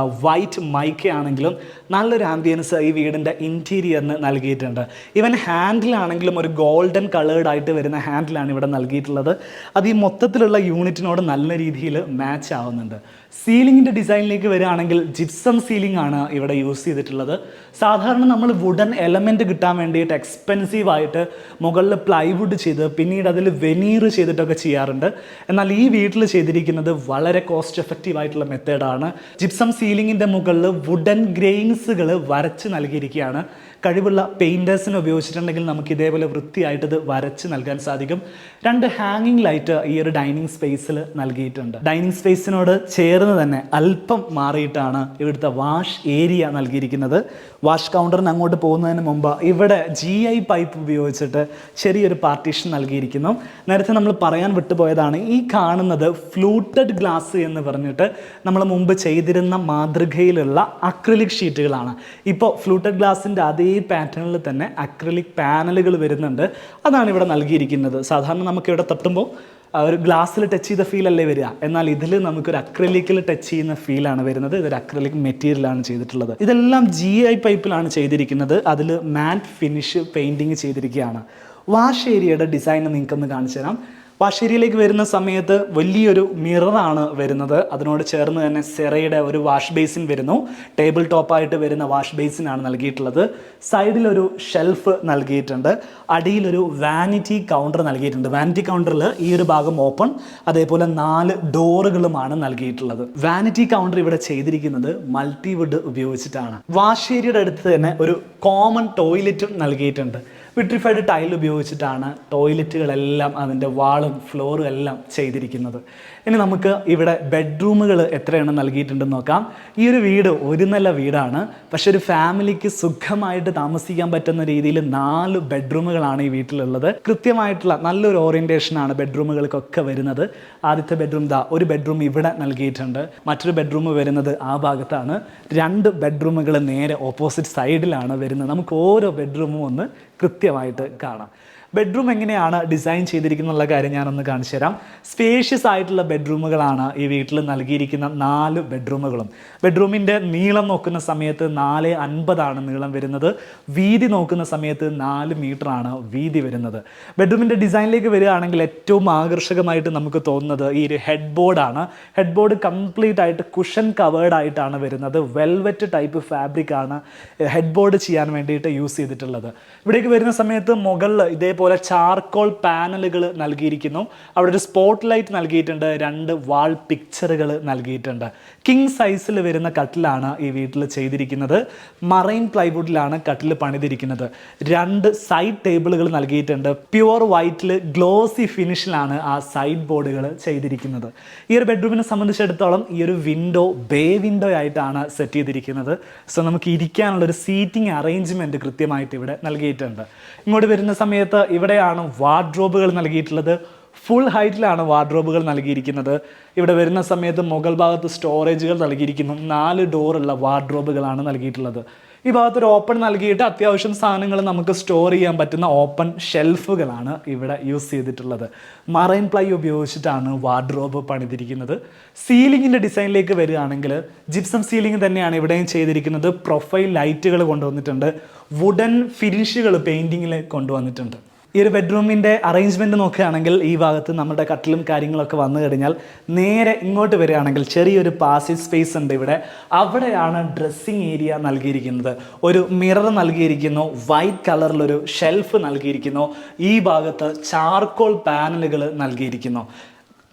വൈറ്റ് മൈക്ക ആണെങ്കിലും നല്ലൊരു ആംബിയൻസ് ഈ വീടിൻ്റെ ഇൻറ്റീരിയറിന് നൽകിയിട്ടുണ്ട്. ഈവൻ ഹാൻഡിലാണെങ്കിലും ഒരു ഗോൾഡൻ കളേർഡ് ആയിട്ട് വരുന്ന ഹാൻഡിലാണ് ഇവിടെ നൽകിയിട്ടുള്ളത്. അത് ഈ മൊത്തത്തിലുള്ള യൂണിറ്റിനോട് നല്ല രീതിയിൽ മാച്ച് ആവുന്നുണ്ട്. സീലിങ്ങിൻ്റെ ഡിസൈനിലേക്ക് വരികയാണെങ്കിൽ ജിപ്സം സീലിംഗ് ആണ് ഇവിടെ യൂസ് ചെയ്തിട്ടുള്ളത്. സാധാരണ നമ്മൾ വുഡൻ എലമെൻറ്റ് കിട്ടാൻ വേണ്ടിയിട്ട് എക്സ്പെൻസീവായിട്ട് മുകളിൽ പ്ലൈവുഡ് ചെയ്ത് പിന്നീട് അതിൽ വെനീർ ചെയ്തിട്ടൊക്കെ ചെയ്യാറുണ്ട്. എന്നാൽ ഈ വീട്ടിൽ ചെയ്തിരിക്കുന്നത് വളരെ കോസ്റ്റ് എഫക്റ്റീവ് ആയിട്ടുള്ള മെത്തേഡാണ്. ജിപ്സം സീലിങ്ങിൻ്റെ മുകളിൽ വുഡൻ ഗ്രെയിൻസുകൾ വരച്ച് നൽകിയിരിക്കുകയാണ്. കഴിവുള്ള പെയിൻറ്റേഴ്സിനെ ഉപയോഗിച്ചിട്ടുണ്ടെങ്കിൽ നമുക്ക് ഇതേപോലെ വൃത്തിയായിട്ട് ഇത് വരച്ച് നൽകാൻ സാധിക്കും. 2 ഹാങ്ങിങ് ലൈറ്റ് ഈ ഒരു ഡൈനിങ് സ്പേസിൽ നൽകിയിട്ടുണ്ട്. ഡൈനിങ് സ്പേസിനോട് ചേർന്ന് തന്നെ അല്പം മാറിയിട്ടാണ് ഇവിടുത്തെ വാഷ് ഏരിയ നൽകിയിരിക്കുന്നത്. വാഷ് കൗണ്ടറിന് അങ്ങോട്ട് പോകുന്നതിന് മുമ്പ് ഇവിടെ GI പൈപ്പ് ഉപയോഗിച്ചിട്ട് ചെറിയൊരു പാർട്ടീഷൻ നൽകിയിരിക്കുന്നു. നേരത്തെ നമ്മൾ പറയാൻ വിട്ടുപോയതാണ്, ഈ കാണുന്നത് ഫ്ലൂട്ടഡ് ഗ്ലാസ് എന്ന് പറഞ്ഞിട്ട് നമ്മൾ മുമ്പ് ചെയ്തിരുന്ന മാതൃകയിലുള്ള അക്രിലിക് ഷീറ്റുകളാണ്. ഇപ്പോൾ ഫ്ലൂട്ടഡ് ഗ്ലാസിൻ്റെ അതേ പാറ്റേണിൽ തന്നെ അക്രിലിക് പാനലുകൾ വരുന്നുണ്ട്. അതാണ് ഇവിടെ നൽകിയിരിക്കുന്നത്. സാധാരണ നമുക്ക് ഇവിടെ തട്ടുമ്പോൾ ഒരു ഗ്ലാസ്സിൽ ടച്ച് ചെയ്ത ഫീലല്ലേ വരിക, എന്നാൽ ഇതിൽ നമുക്കൊരു അക്രിലിക്കിൽ ടച്ച് ചെയ്യുന്ന ഫീലാണ് വരുന്നത്. ഇതൊരു അക്രിലിക് മെറ്റീരിയലാണ് ചെയ്തിട്ടുള്ളത്. ഇതെല്ലാം GI പൈപ്പിലാണ് ചെയ്തിരിക്കുന്നത്. അതിൽ മാറ്റ് ഫിനിഷ് പെയിൻറ്റിങ് ചെയ്തിരിക്കുകയാണ്. വാഷ് ഏരിയയുടെ ഡിസൈൻ നിങ്ങൾക്കൊന്ന് കാണിച്ചു തരാം. വാഷ് ഏരിയയിലേക്ക് വരുന്ന സമയത്ത് വലിയൊരു മിററാണ് വരുന്നത്. അതിനോട് ചേർന്ന് തന്നെ സെറയുടെ ഒരു വാഷ് ബേസിൻ വരുന്നു. ടേബിൾ ടോപ്പായിട്ട് വരുന്ന വാഷ് ബേസിനാണ് നൽകിയിട്ടുള്ളത്. സൈഡിലൊരു ഷെൽഫ് നൽകിയിട്ടുണ്ട്. അടിയിലൊരു വാനിറ്റി കൗണ്ടർ നൽകിയിട്ടുണ്ട്. വാനിറ്റി കൗണ്ടറിൽ ഈ ഒരു ഭാഗം ഓപ്പൺ, അതേപോലെ 4 ഡോറുകളുമാണ് നൽകിയിട്ടുള്ളത്. വാനിറ്റി കൗണ്ടർ ഇവിടെ ചെയ്തിരിക്കുന്നത് മൾട്ടിവുഡ് ഉപയോഗിച്ചിട്ടാണ്. വാഷ് ഏരിയയുടെ അടുത്ത് തന്നെ ഒരു കോമൺ ടോയ്ലറ്റും നൽകിയിട്ടുണ്ട്. വിട്രിഫൈഡ് ടൈൽ ഉപയോഗിച്ചിട്ടാണ് ടോയ്ലറ്റുകളെല്ലാം അതിൻ്റെ വാളും ഫ്ലോറും എല്ലാം ചെയ്തിരിക്കുന്നത്. ഇനി നമുക്ക് ഇവിടെ ബെഡ്റൂമുകൾ എത്രയെണ്ണം നൽകിയിട്ടുണ്ടെന്ന് നോക്കാം. ഈ ഒരു വീട് ഒരു നില വീടാണ്, പക്ഷെ ഒരു ഫാമിലിക്ക് സുഖമായിട്ട് താമസിക്കാൻ പറ്റുന്ന രീതിയിൽ 4 ബെഡ്റൂമുകളാണ് ഈ വീട്ടിലുള്ളത്. കൃത്യമായിട്ടുള്ള നല്ലൊരു ഓറിയൻറ്റേഷനാണ് ബെഡ്റൂമുകൾക്കൊക്കെ വരുന്നത്. ആദ്യത്തെ ബെഡ്റൂം ഒരു ബെഡ്റൂം ഇവിടെ നൽകിയിട്ടുണ്ട്. മറ്റൊരു ബെഡ്റൂം വരുന്നത് ആ ഭാഗത്താണ്. 2 ബെഡ്റൂമുകൾ നേരെ ഓപ്പോസിറ്റ് സൈഡിലാണ് വരുന്നത്. നമുക്ക് ഓരോ ബെഡ്റൂമും ഒന്ന് കൃത്യമായിട്ട് കാണാം. ബെഡ്റൂം എങ്ങനെയാണ് ഡിസൈൻ ചെയ്തിരിക്കുന്നുള്ള കാര്യം ഞാനൊന്ന് കാണിച്ചു തരാം. സ്പേഷ്യസ് ആയിട്ടുള്ള ബെഡ്റൂമുകളാണ് ഈ വീട്ടിൽ നൽകിയിരിക്കുന്ന 4 ബെഡ്റൂമുകളും. ബെഡ്റൂമിൻ്റെ നീളം നോക്കുന്ന സമയത്ത് 4.50 നീളം വരുന്നത്. വീതി നോക്കുന്ന സമയത്ത് 4 മീറ്ററാണ് വീതി വരുന്നത്. ബെഡ്റൂമിൻ്റെ ഡിസൈനിലേക്ക് വരികയാണെങ്കിൽ ഏറ്റവും ആകർഷകമായിട്ട് നമുക്ക് തോന്നുന്നത് ഈ ഒരു ഹെഡ് ബോർഡാണ്. ഹെഡ് ബോർഡ് കംപ്ലീറ്റ് ആയിട്ട് കുഷൻ കവേർഡ് ആയിട്ടാണ് വരുന്നത്. വെൽവെറ്റ് ടൈപ്പ് ഫാബ്രിക് ആണ് ഹെഡ് ബോർഡ് ചെയ്യാൻ വേണ്ടിയിട്ട് യൂസ് ചെയ്തിട്ടുള്ളത്. ഇവിടേക്ക് വരുന്ന സമയത്ത് മുകളിൽ ഇതേപോലെ ചാർക്കോൾ പാനലുകൾ നൽകിയിരിക്കുന്നു. അവിടെ ഒരു സ്പോട്ട് ലൈറ്റ് നൽകിയിട്ടുണ്ട്. 2 വാൾ പിക്ചറുകൾ നൽകിയിട്ടുണ്ട്. കിങ് സൈസിൽ വരുന്ന കട്ടിലാണ് ഈ വീട്ടിൽ ചെയ്തിരിക്കുന്നത്. മറൈൻ പ്ലൈവുഡിലാണ് കട്ടിൽ പണിതിരിക്കുന്നത്. 2 സൈഡ് ടേബിളുകൾ നൽകിയിട്ടുണ്ട്. പ്യുവർ വൈറ്റിൽ ഗ്ലോസി ഫിനിഷിലാണ് ആ സൈഡ് ബോർഡുകൾ ചെയ്തിരിക്കുന്നത്. ഈ ഒരു ബെഡ്റൂമിനെ സംബന്ധിച്ചിടത്തോളം ഈ ഒരു വിൻഡോ ബേ വിൻഡോ ആയിട്ടാണ് സെറ്റ് ചെയ്തിരിക്കുന്നത്. സോ നമുക്ക് ഇരിക്കാനുള്ളൊരു സീറ്റിംഗ് അറേഞ്ച്മെൻറ്റ് കൃത്യമായിട്ട് ഇവിടെ നൽകിയിട്ടുണ്ട്. ഇങ്ങോട്ട് വരുന്ന സമയത്ത് ഇവിടെയാണ് വാർഡ്രോബുകൾ നൽകിയിട്ടുള്ളത്. ഫുൾ ഹൈറ്റിലാണ് വാർഡ്രോബുകൾ നൽകിയിരിക്കുന്നത്. ഇവിടെ വരുന്ന സമയത്ത് മുകൾ ഭാഗത്ത് സ്റ്റോറേജുകൾ നൽകിയിരിക്കുന്നു. 4 ഡോറുള്ള വാർഡ്രോബുകളാണ് നൽകിയിട്ടുള്ളത്. ഈ ഭാഗത്തൊരു ഓപ്പൺ നൽകിയിട്ട് അത്യാവശ്യം സാധനങ്ങൾ നമുക്ക് സ്റ്റോർ ചെയ്യാൻ പറ്റുന്ന ഓപ്പൺ ഷെൽഫുകളാണ് ഇവിടെ യൂസ് ചെയ്തിട്ടുള്ളത്. മറൈൻ പ്ലൈ ഉപയോഗിച്ചിട്ടാണ് വാർഡ്രോബ് പണിതിരിക്കുന്നത്. സീലിങ്ങിൻ്റെ ഡിസൈനിലേക്ക് വരികയാണെങ്കിൽ ജിപ്സം സീലിംഗ് തന്നെയാണ് ഇവിടെയും ചെയ്തിരിക്കുന്നത്. പ്രൊഫൈൽ ലൈറ്റുകൾ കൊണ്ടുവന്നിട്ടുണ്ട്. വുഡൻ ഫിനിഷുകൾ പെയിൻറ്റിങ്ങിൽ കൊണ്ടുവന്നിട്ടുണ്ട്. ഈ ഒരു ബെഡ്റൂമിൻ്റെ അറേഞ്ച്മെൻറ്റ് നോക്കുകയാണെങ്കിൽ ഈ ഭാഗത്ത് നമ്മുടെ കട്ടിലും കാര്യങ്ങളൊക്കെ വന്നു കഴിഞ്ഞാൽ നേരെ ഇങ്ങോട്ട് വരികയാണെങ്കിൽ ചെറിയൊരു പാസേജ് സ്പേസ് ഉണ്ട് ഇവിടെ. അവിടെയാണ് ഡ്രസ്സിങ് ഏരിയ നൽകിയിരിക്കുന്നത്. ഒരു മിറർ നൽകിയിരിക്കുന്നു. വൈറ്റ് കളറിലൊരു ഷെൽഫ് നൽകിയിരിക്കുന്നു. ഈ ഭാഗത്ത് ചാർക്കോൾ പാനലുകൾ നൽകിയിരിക്കുന്നു.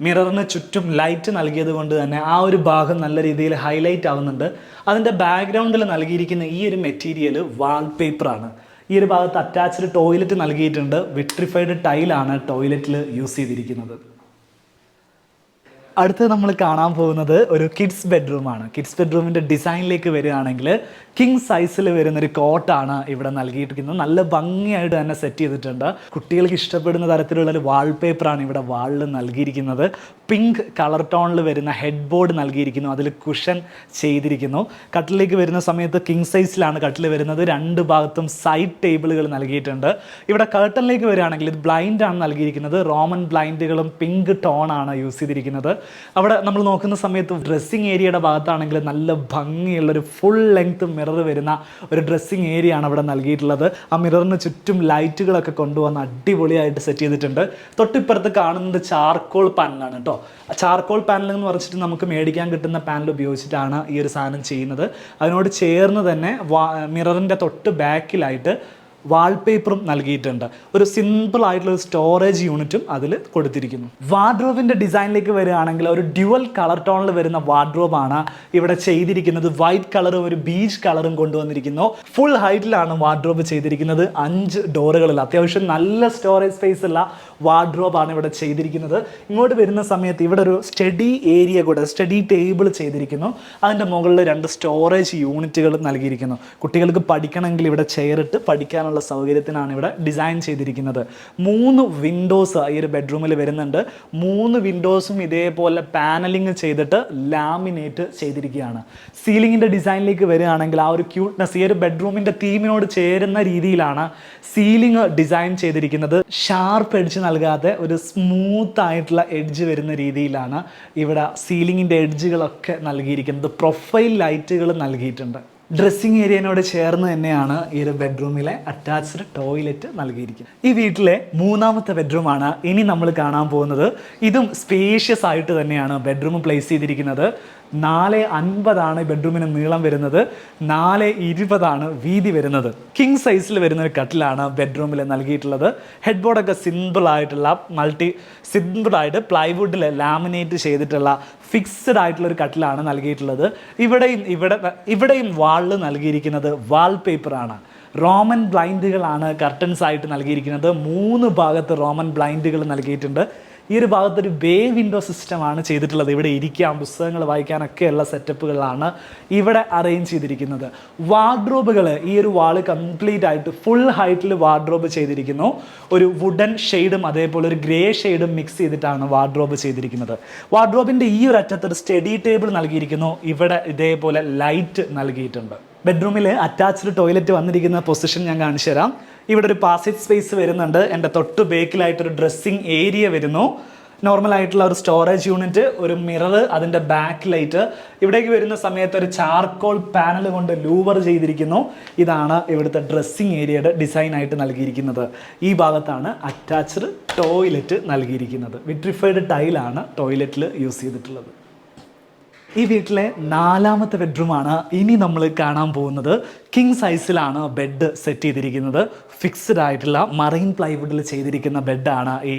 മിററിന് ചുറ്റും ലൈറ്റ് നൽകിയത് കൊണ്ട് തന്നെ ആ ഒരു ഭാഗം നല്ല രീതിയിൽ ഹൈലൈറ്റ് ആവുന്നുണ്ട്. അതിൻ്റെ ബാക്ക്ഗ്രൗണ്ടിൽ നൽകിയിരിക്കുന്ന ഈ ഒരു മെറ്റീരിയൽ വാൾപേപ്പറാണ്. ഈ ഒരു ഭാഗത്ത് അറ്റാച്ച്ഡ് ടോയ്ലറ്റ് നൽകിയിട്ടുണ്ട്. വിട്രിഫൈഡ് ടൈലാണ് ടോയ്ലറ്റിൽ യൂസ് ചെയ്തിരിക്കുന്നത്. അടുത്ത് നമ്മൾ കാണാൻ പോകുന്നത് ഒരു കിഡ്സ് ബെഡ്റൂമാണ്. കിഡ്സ് ബെഡ്റൂമിൻ്റെ ഡിസൈനിലേക്ക് വരികയാണെങ്കിൽ കിങ് സൈസിൽ വരുന്നൊരു കോട്ടാണ് ഇവിടെ നൽകിയിരിക്കുന്നത്. നല്ല ഭംഗിയായിട്ട് തന്നെ സെറ്റ് ചെയ്തിട്ടുണ്ട്. കുട്ടികൾക്ക് ഇഷ്ടപ്പെടുന്ന തരത്തിലുള്ളൊരു വാൾപേപ്പറാണ് ഇവിടെ വാളിൽ നൽകിയിരിക്കുന്നത്. പിങ്ക് കളർ ടോണിൽ വരുന്ന ഹെഡ് ബോർഡ് നൽകിയിരിക്കുന്നു. അതിൽ കുഷൻ ചെയ്തിരിക്കുന്നു. കട്ടിലേക്ക് വരുന്ന സമയത്ത് കിങ് സൈസിലാണ് കട്ടിൽ വരുന്നത്. രണ്ട് ഭാഗത്തും സൈഡ് ടേബിളുകൾ നൽകിയിട്ടുണ്ട്. ഇവിടെ കർട്ടനിലേക്ക് വരികയാണെങ്കിൽ ഇത് ബ്ലൈൻഡാണ് നൽകിയിരിക്കുന്നത്. റോമൻ ബ്ലൈൻഡുകളും പിങ്ക് ടോണാണ് യൂസ് ചെയ്തിരിക്കുന്നത്. അവിടെ നമ്മൾ നോക്കുന്ന സമയത്ത് ഡ്രസ്സിങ് ഏരിയയുടെ ഭാഗത്താണെങ്കിൽ നല്ല ഭംഗിയുള്ളൊരു ഫുൾ ലെങ്ത് മിറർ വരുന്ന ഒരു ഡ്രസ്സിങ് ഏരിയ ആണ് അവിടെ നൽകിയിട്ടുള്ളത്. ആ മിററിന് ചുറ്റും ലൈറ്റുകളൊക്കെ കൊണ്ടുവന്ന് അടിപൊളിയായിട്ട് സെറ്റ് ചെയ്തിട്ടുണ്ട്. തൊട്ടിപ്പുറത്ത് കാണുന്നത് ചാർക്കോൾ പാനലാണ് കേട്ടോ. ചാർക്കോൾ പാനൽ എന്ന് പറഞ്ഞിട്ട് നമുക്ക് മേടിക്കാൻ കിട്ടുന്ന പാനൽ ഉപയോഗിച്ചിട്ടാണ് ഈ ഒരു സാധനം ചെയ്യുന്നത്. അതിനോട് ചേർന്ന് തന്നെ മിററിൻ്റെ തൊട്ട് ബാക്കിലായിട്ട് വാൾപേപ്പറും നൽകിയിട്ടുണ്ട്. ഒരു സിമ്പിൾ ആയിട്ടുള്ള ഒരു സ്റ്റോറേജ് യൂണിറ്റും അതിൽ കൊടുത്തിരിക്കുന്നു. വാർഡ്രോബിൻ്റെ ഡിസൈനിലേക്ക് വരികയാണെങ്കിൽ ഒരു ഡ്യുവൽ കളർ ടോണിൽ വരുന്ന വാർഡ്രോബാണ് ഇവിടെ ചെയ്തിരിക്കുന്നത്. വൈറ്റ് കളറും ഒരു ബീച്ച് കളറും കൊണ്ടുവന്നിരിക്കുന്നു. ഫുൾ ഹൈറ്റിലാണ് വാർഡ്രോബ് ചെയ്തിരിക്കുന്നത്. 5 ഡോറുകളിൽ അത്യാവശ്യം നല്ല സ്റ്റോറേജ് സ്പേസ് ഉള്ള വാർഡ്രോബാണ് ഇവിടെ ചെയ്തിരിക്കുന്നത്. ഇങ്ങോട്ട് വരുന്ന സമയത്ത് ഇവിടെ ഒരു സ്റ്റഡി ഏരിയ കൂടെ സ്റ്റഡി ടേബിൾ ചെയ്തിരിക്കുന്നു. അതിൻ്റെ മുകളിൽ 2 സ്റ്റോറേജ് യൂണിറ്റുകൾ നൽകിയിരിക്കുന്നു. കുട്ടികൾക്ക് പഠിക്കണമെങ്കിൽ ഇവിടെ ചെയറിട്ട് പഠിക്കാനുള്ള സൗകര്യത്തിനാണ് ഇവിടെ ഡിസൈൻ ചെയ്തിരിക്കുന്നത്. 3 വിൻഡോസ് ഈ ഒരു ബെഡ്റൂമിൽ വരുന്നുണ്ട്. 3 വിൻഡോസും ഇതേപോലെ പാനലിങ് ചെയ്തിട്ട് ലാമിനേറ്റ് ചെയ്തിരിക്കുകയാണ്. സീലിങ്ങിൻ്റെ ഡിസൈനിലേക്ക് വരികയാണെങ്കിൽ ആ ഒരു ക്യൂട്ട്നെസ് ഈ ഒരു ബെഡ്റൂമിൻ്റെ തീമിനോട് ചേരുന്ന രീതിയിലാണ് സീലിംഗ് ഡിസൈൻ ചെയ്തിരിക്കുന്നത്. ഷാർപ്പ് എഡ്ജ് നൽകാതെ ഒരു സ്മൂത്ത് ആയിട്ടുള്ള എഡ്ജ് വരുന്ന രീതിയിലാണ് ഇവിടെ സീലിങ്ങിൻ്റെ എഡ്ജുകളൊക്കെ നൽകിയിരിക്കുന്നത്. പ്രൊഫൈൽ ലൈറ്റുകൾ നൽകിയിട്ടുണ്ട്. ഡ്രസ്സിങ് ഏരിയനോട് ചേർന്ന് തന്നെയാണ് ഈ ഒരു ബെഡ്റൂമിലെ അറ്റാച്ച്ഡ് ടോയ്ലറ്റ് നൽകിയിരിക്കുന്നത്. ഈ വീട്ടിലെ 3ാമത്തെ ബെഡ്റൂമാണ് ഇനി നമ്മൾ കാണാൻ പോകുന്നത്. ഇതും സ്പേഷ്യസ് ആയിട്ട് തന്നെയാണ് ബെഡ്റൂം പ്ലേസ് ചെയ്തിരിക്കുന്നത്. 4.50 ബെഡ്റൂമിന് നീളം വരുന്നത്. 4.20 വീതി വരുന്നത്. കിങ് സൈസിൽ വരുന്ന ഒരു കട്ടിലാണ് ബെഡ്റൂമിൽ നൽകിയിട്ടുള്ളത്. ഹെഡ് ബോർഡൊക്കെ സിമ്പിളായിട്ടുള്ള സിമ്പിളായിട്ട് പ്ലൈവുഡിൽ ലാമിനേറ്റ് ചെയ്തിട്ടുള്ള ഫിക്സ്ഡ് ആയിട്ടുള്ള ഒരു കട്ടിലാണ് നൽകിയിട്ടുള്ളത്. ഇവിടെയും വാളിൽ നൽകിയിരിക്കുന്നത് വാൾപേപ്പറാണ്. റോമൻ ബ്ലൈൻഡുകളാണ് കർട്ടൻസ് ആയിട്ട് നൽകിയിരിക്കുന്നത്. 3 ഭാഗത്ത് റോമൻ ബ്ലൈൻഡുകൾ നൽകിയിട്ടുണ്ട്. ഈ ഒരു ഭാഗത്തൊരു ബേ വിൻഡോ സിസ്റ്റമാണ് ചെയ്തിട്ടുള്ളത്. ഇവിടെ ഇരിക്കാം, പുസ്തകങ്ങൾ വായിക്കാനൊക്കെയുള്ള സെറ്റപ്പുകളാണ് ഇവിടെ അറേഞ്ച് ചെയ്തിരിക്കുന്നത്. വാർഡ്രോബുകൾ ഈ ഒരു വാള് കംപ്ലീറ്റ് ആയിട്ട് ഫുൾ ഹൈറ്റിൽ വാർഡ്രോബ് ചെയ്തിരിക്കുന്നു. ഒരു വുഡൻ ഷെയ്ഡും അതേപോലെ ഒരു ഗ്രേ ഷെയ്ഡും മിക്സ് ചെയ്തിട്ടാണ് വാർഡ്രോബ് ചെയ്തിരിക്കുന്നത്. വാർഡ്രോബിൻ്റെ ഈ ഒരു അറ്റത്ത് ഒരു സ്റ്റഡി ടേബിൾ നൽകിയിരിക്കുന്നു. ഇവിടെ ഇതേപോലെ ലൈറ്റ് നൽകിയിട്ടുണ്ട്. ബെഡ്റൂമിൽ അറ്റാച്ച്ഡ് ടോയ്ലറ്റ് വന്നിരിക്കുന്ന പൊസിഷൻ ഞാൻ കാണിച്ചു തരാം. ഇവിടെ ഒരു പാസേജ് സ്പേസ് വരുന്നുണ്ട്. എൻ്റെ തൊട്ട് ബേക്കിലായിട്ടൊരു ഡ്രസ്സിങ് ഏരിയ വരുന്നു. നോർമലായിട്ടുള്ള ഒരു സ്റ്റോറേജ് യൂണിറ്റ്, ഒരു മിറർ, അതിൻ്റെ ബാക്ക് ലൈറ്റ്. ഇവിടേക്ക് വരുന്ന സമയത്ത് ഒരു ചാർക്കോൾ പാനൽ കൊണ്ട് ലൂവർ ചെയ്തിരിക്കുന്നു. ഇതാണ് ഇവിടുത്തെ ഡ്രസ്സിങ് ഏരിയയുടെ ഡിസൈനായിട്ട് നൽകിയിരിക്കുന്നത്. ഈ ഭാഗത്താണ് അറ്റാച്ച്ഡ് ടോയ്ലറ്റ് നൽകിയിരിക്കുന്നത്. വിട്രിഫൈഡ് ടൈലാണ് ടോയ്ലറ്റിൽ യൂസ് ചെയ്തിട്ടുള്ളത്. ഈ വീട്ടിലെ 4ാമത്തെ ബെഡ്റൂമാണ് ഇനി നമ്മൾ കാണാൻ പോകുന്നത്. കിങ് സൈസിലാണ് ബെഡ് സെറ്റ് ചെയ്തിരിക്കുന്നത്. ഫിക്സ്ഡ് ആയിട്ടുള്ള മറൈൻ പ്ലൈവുഡിൽ ചെയ്തിരിക്കുന്ന ബെഡാണ് ഈ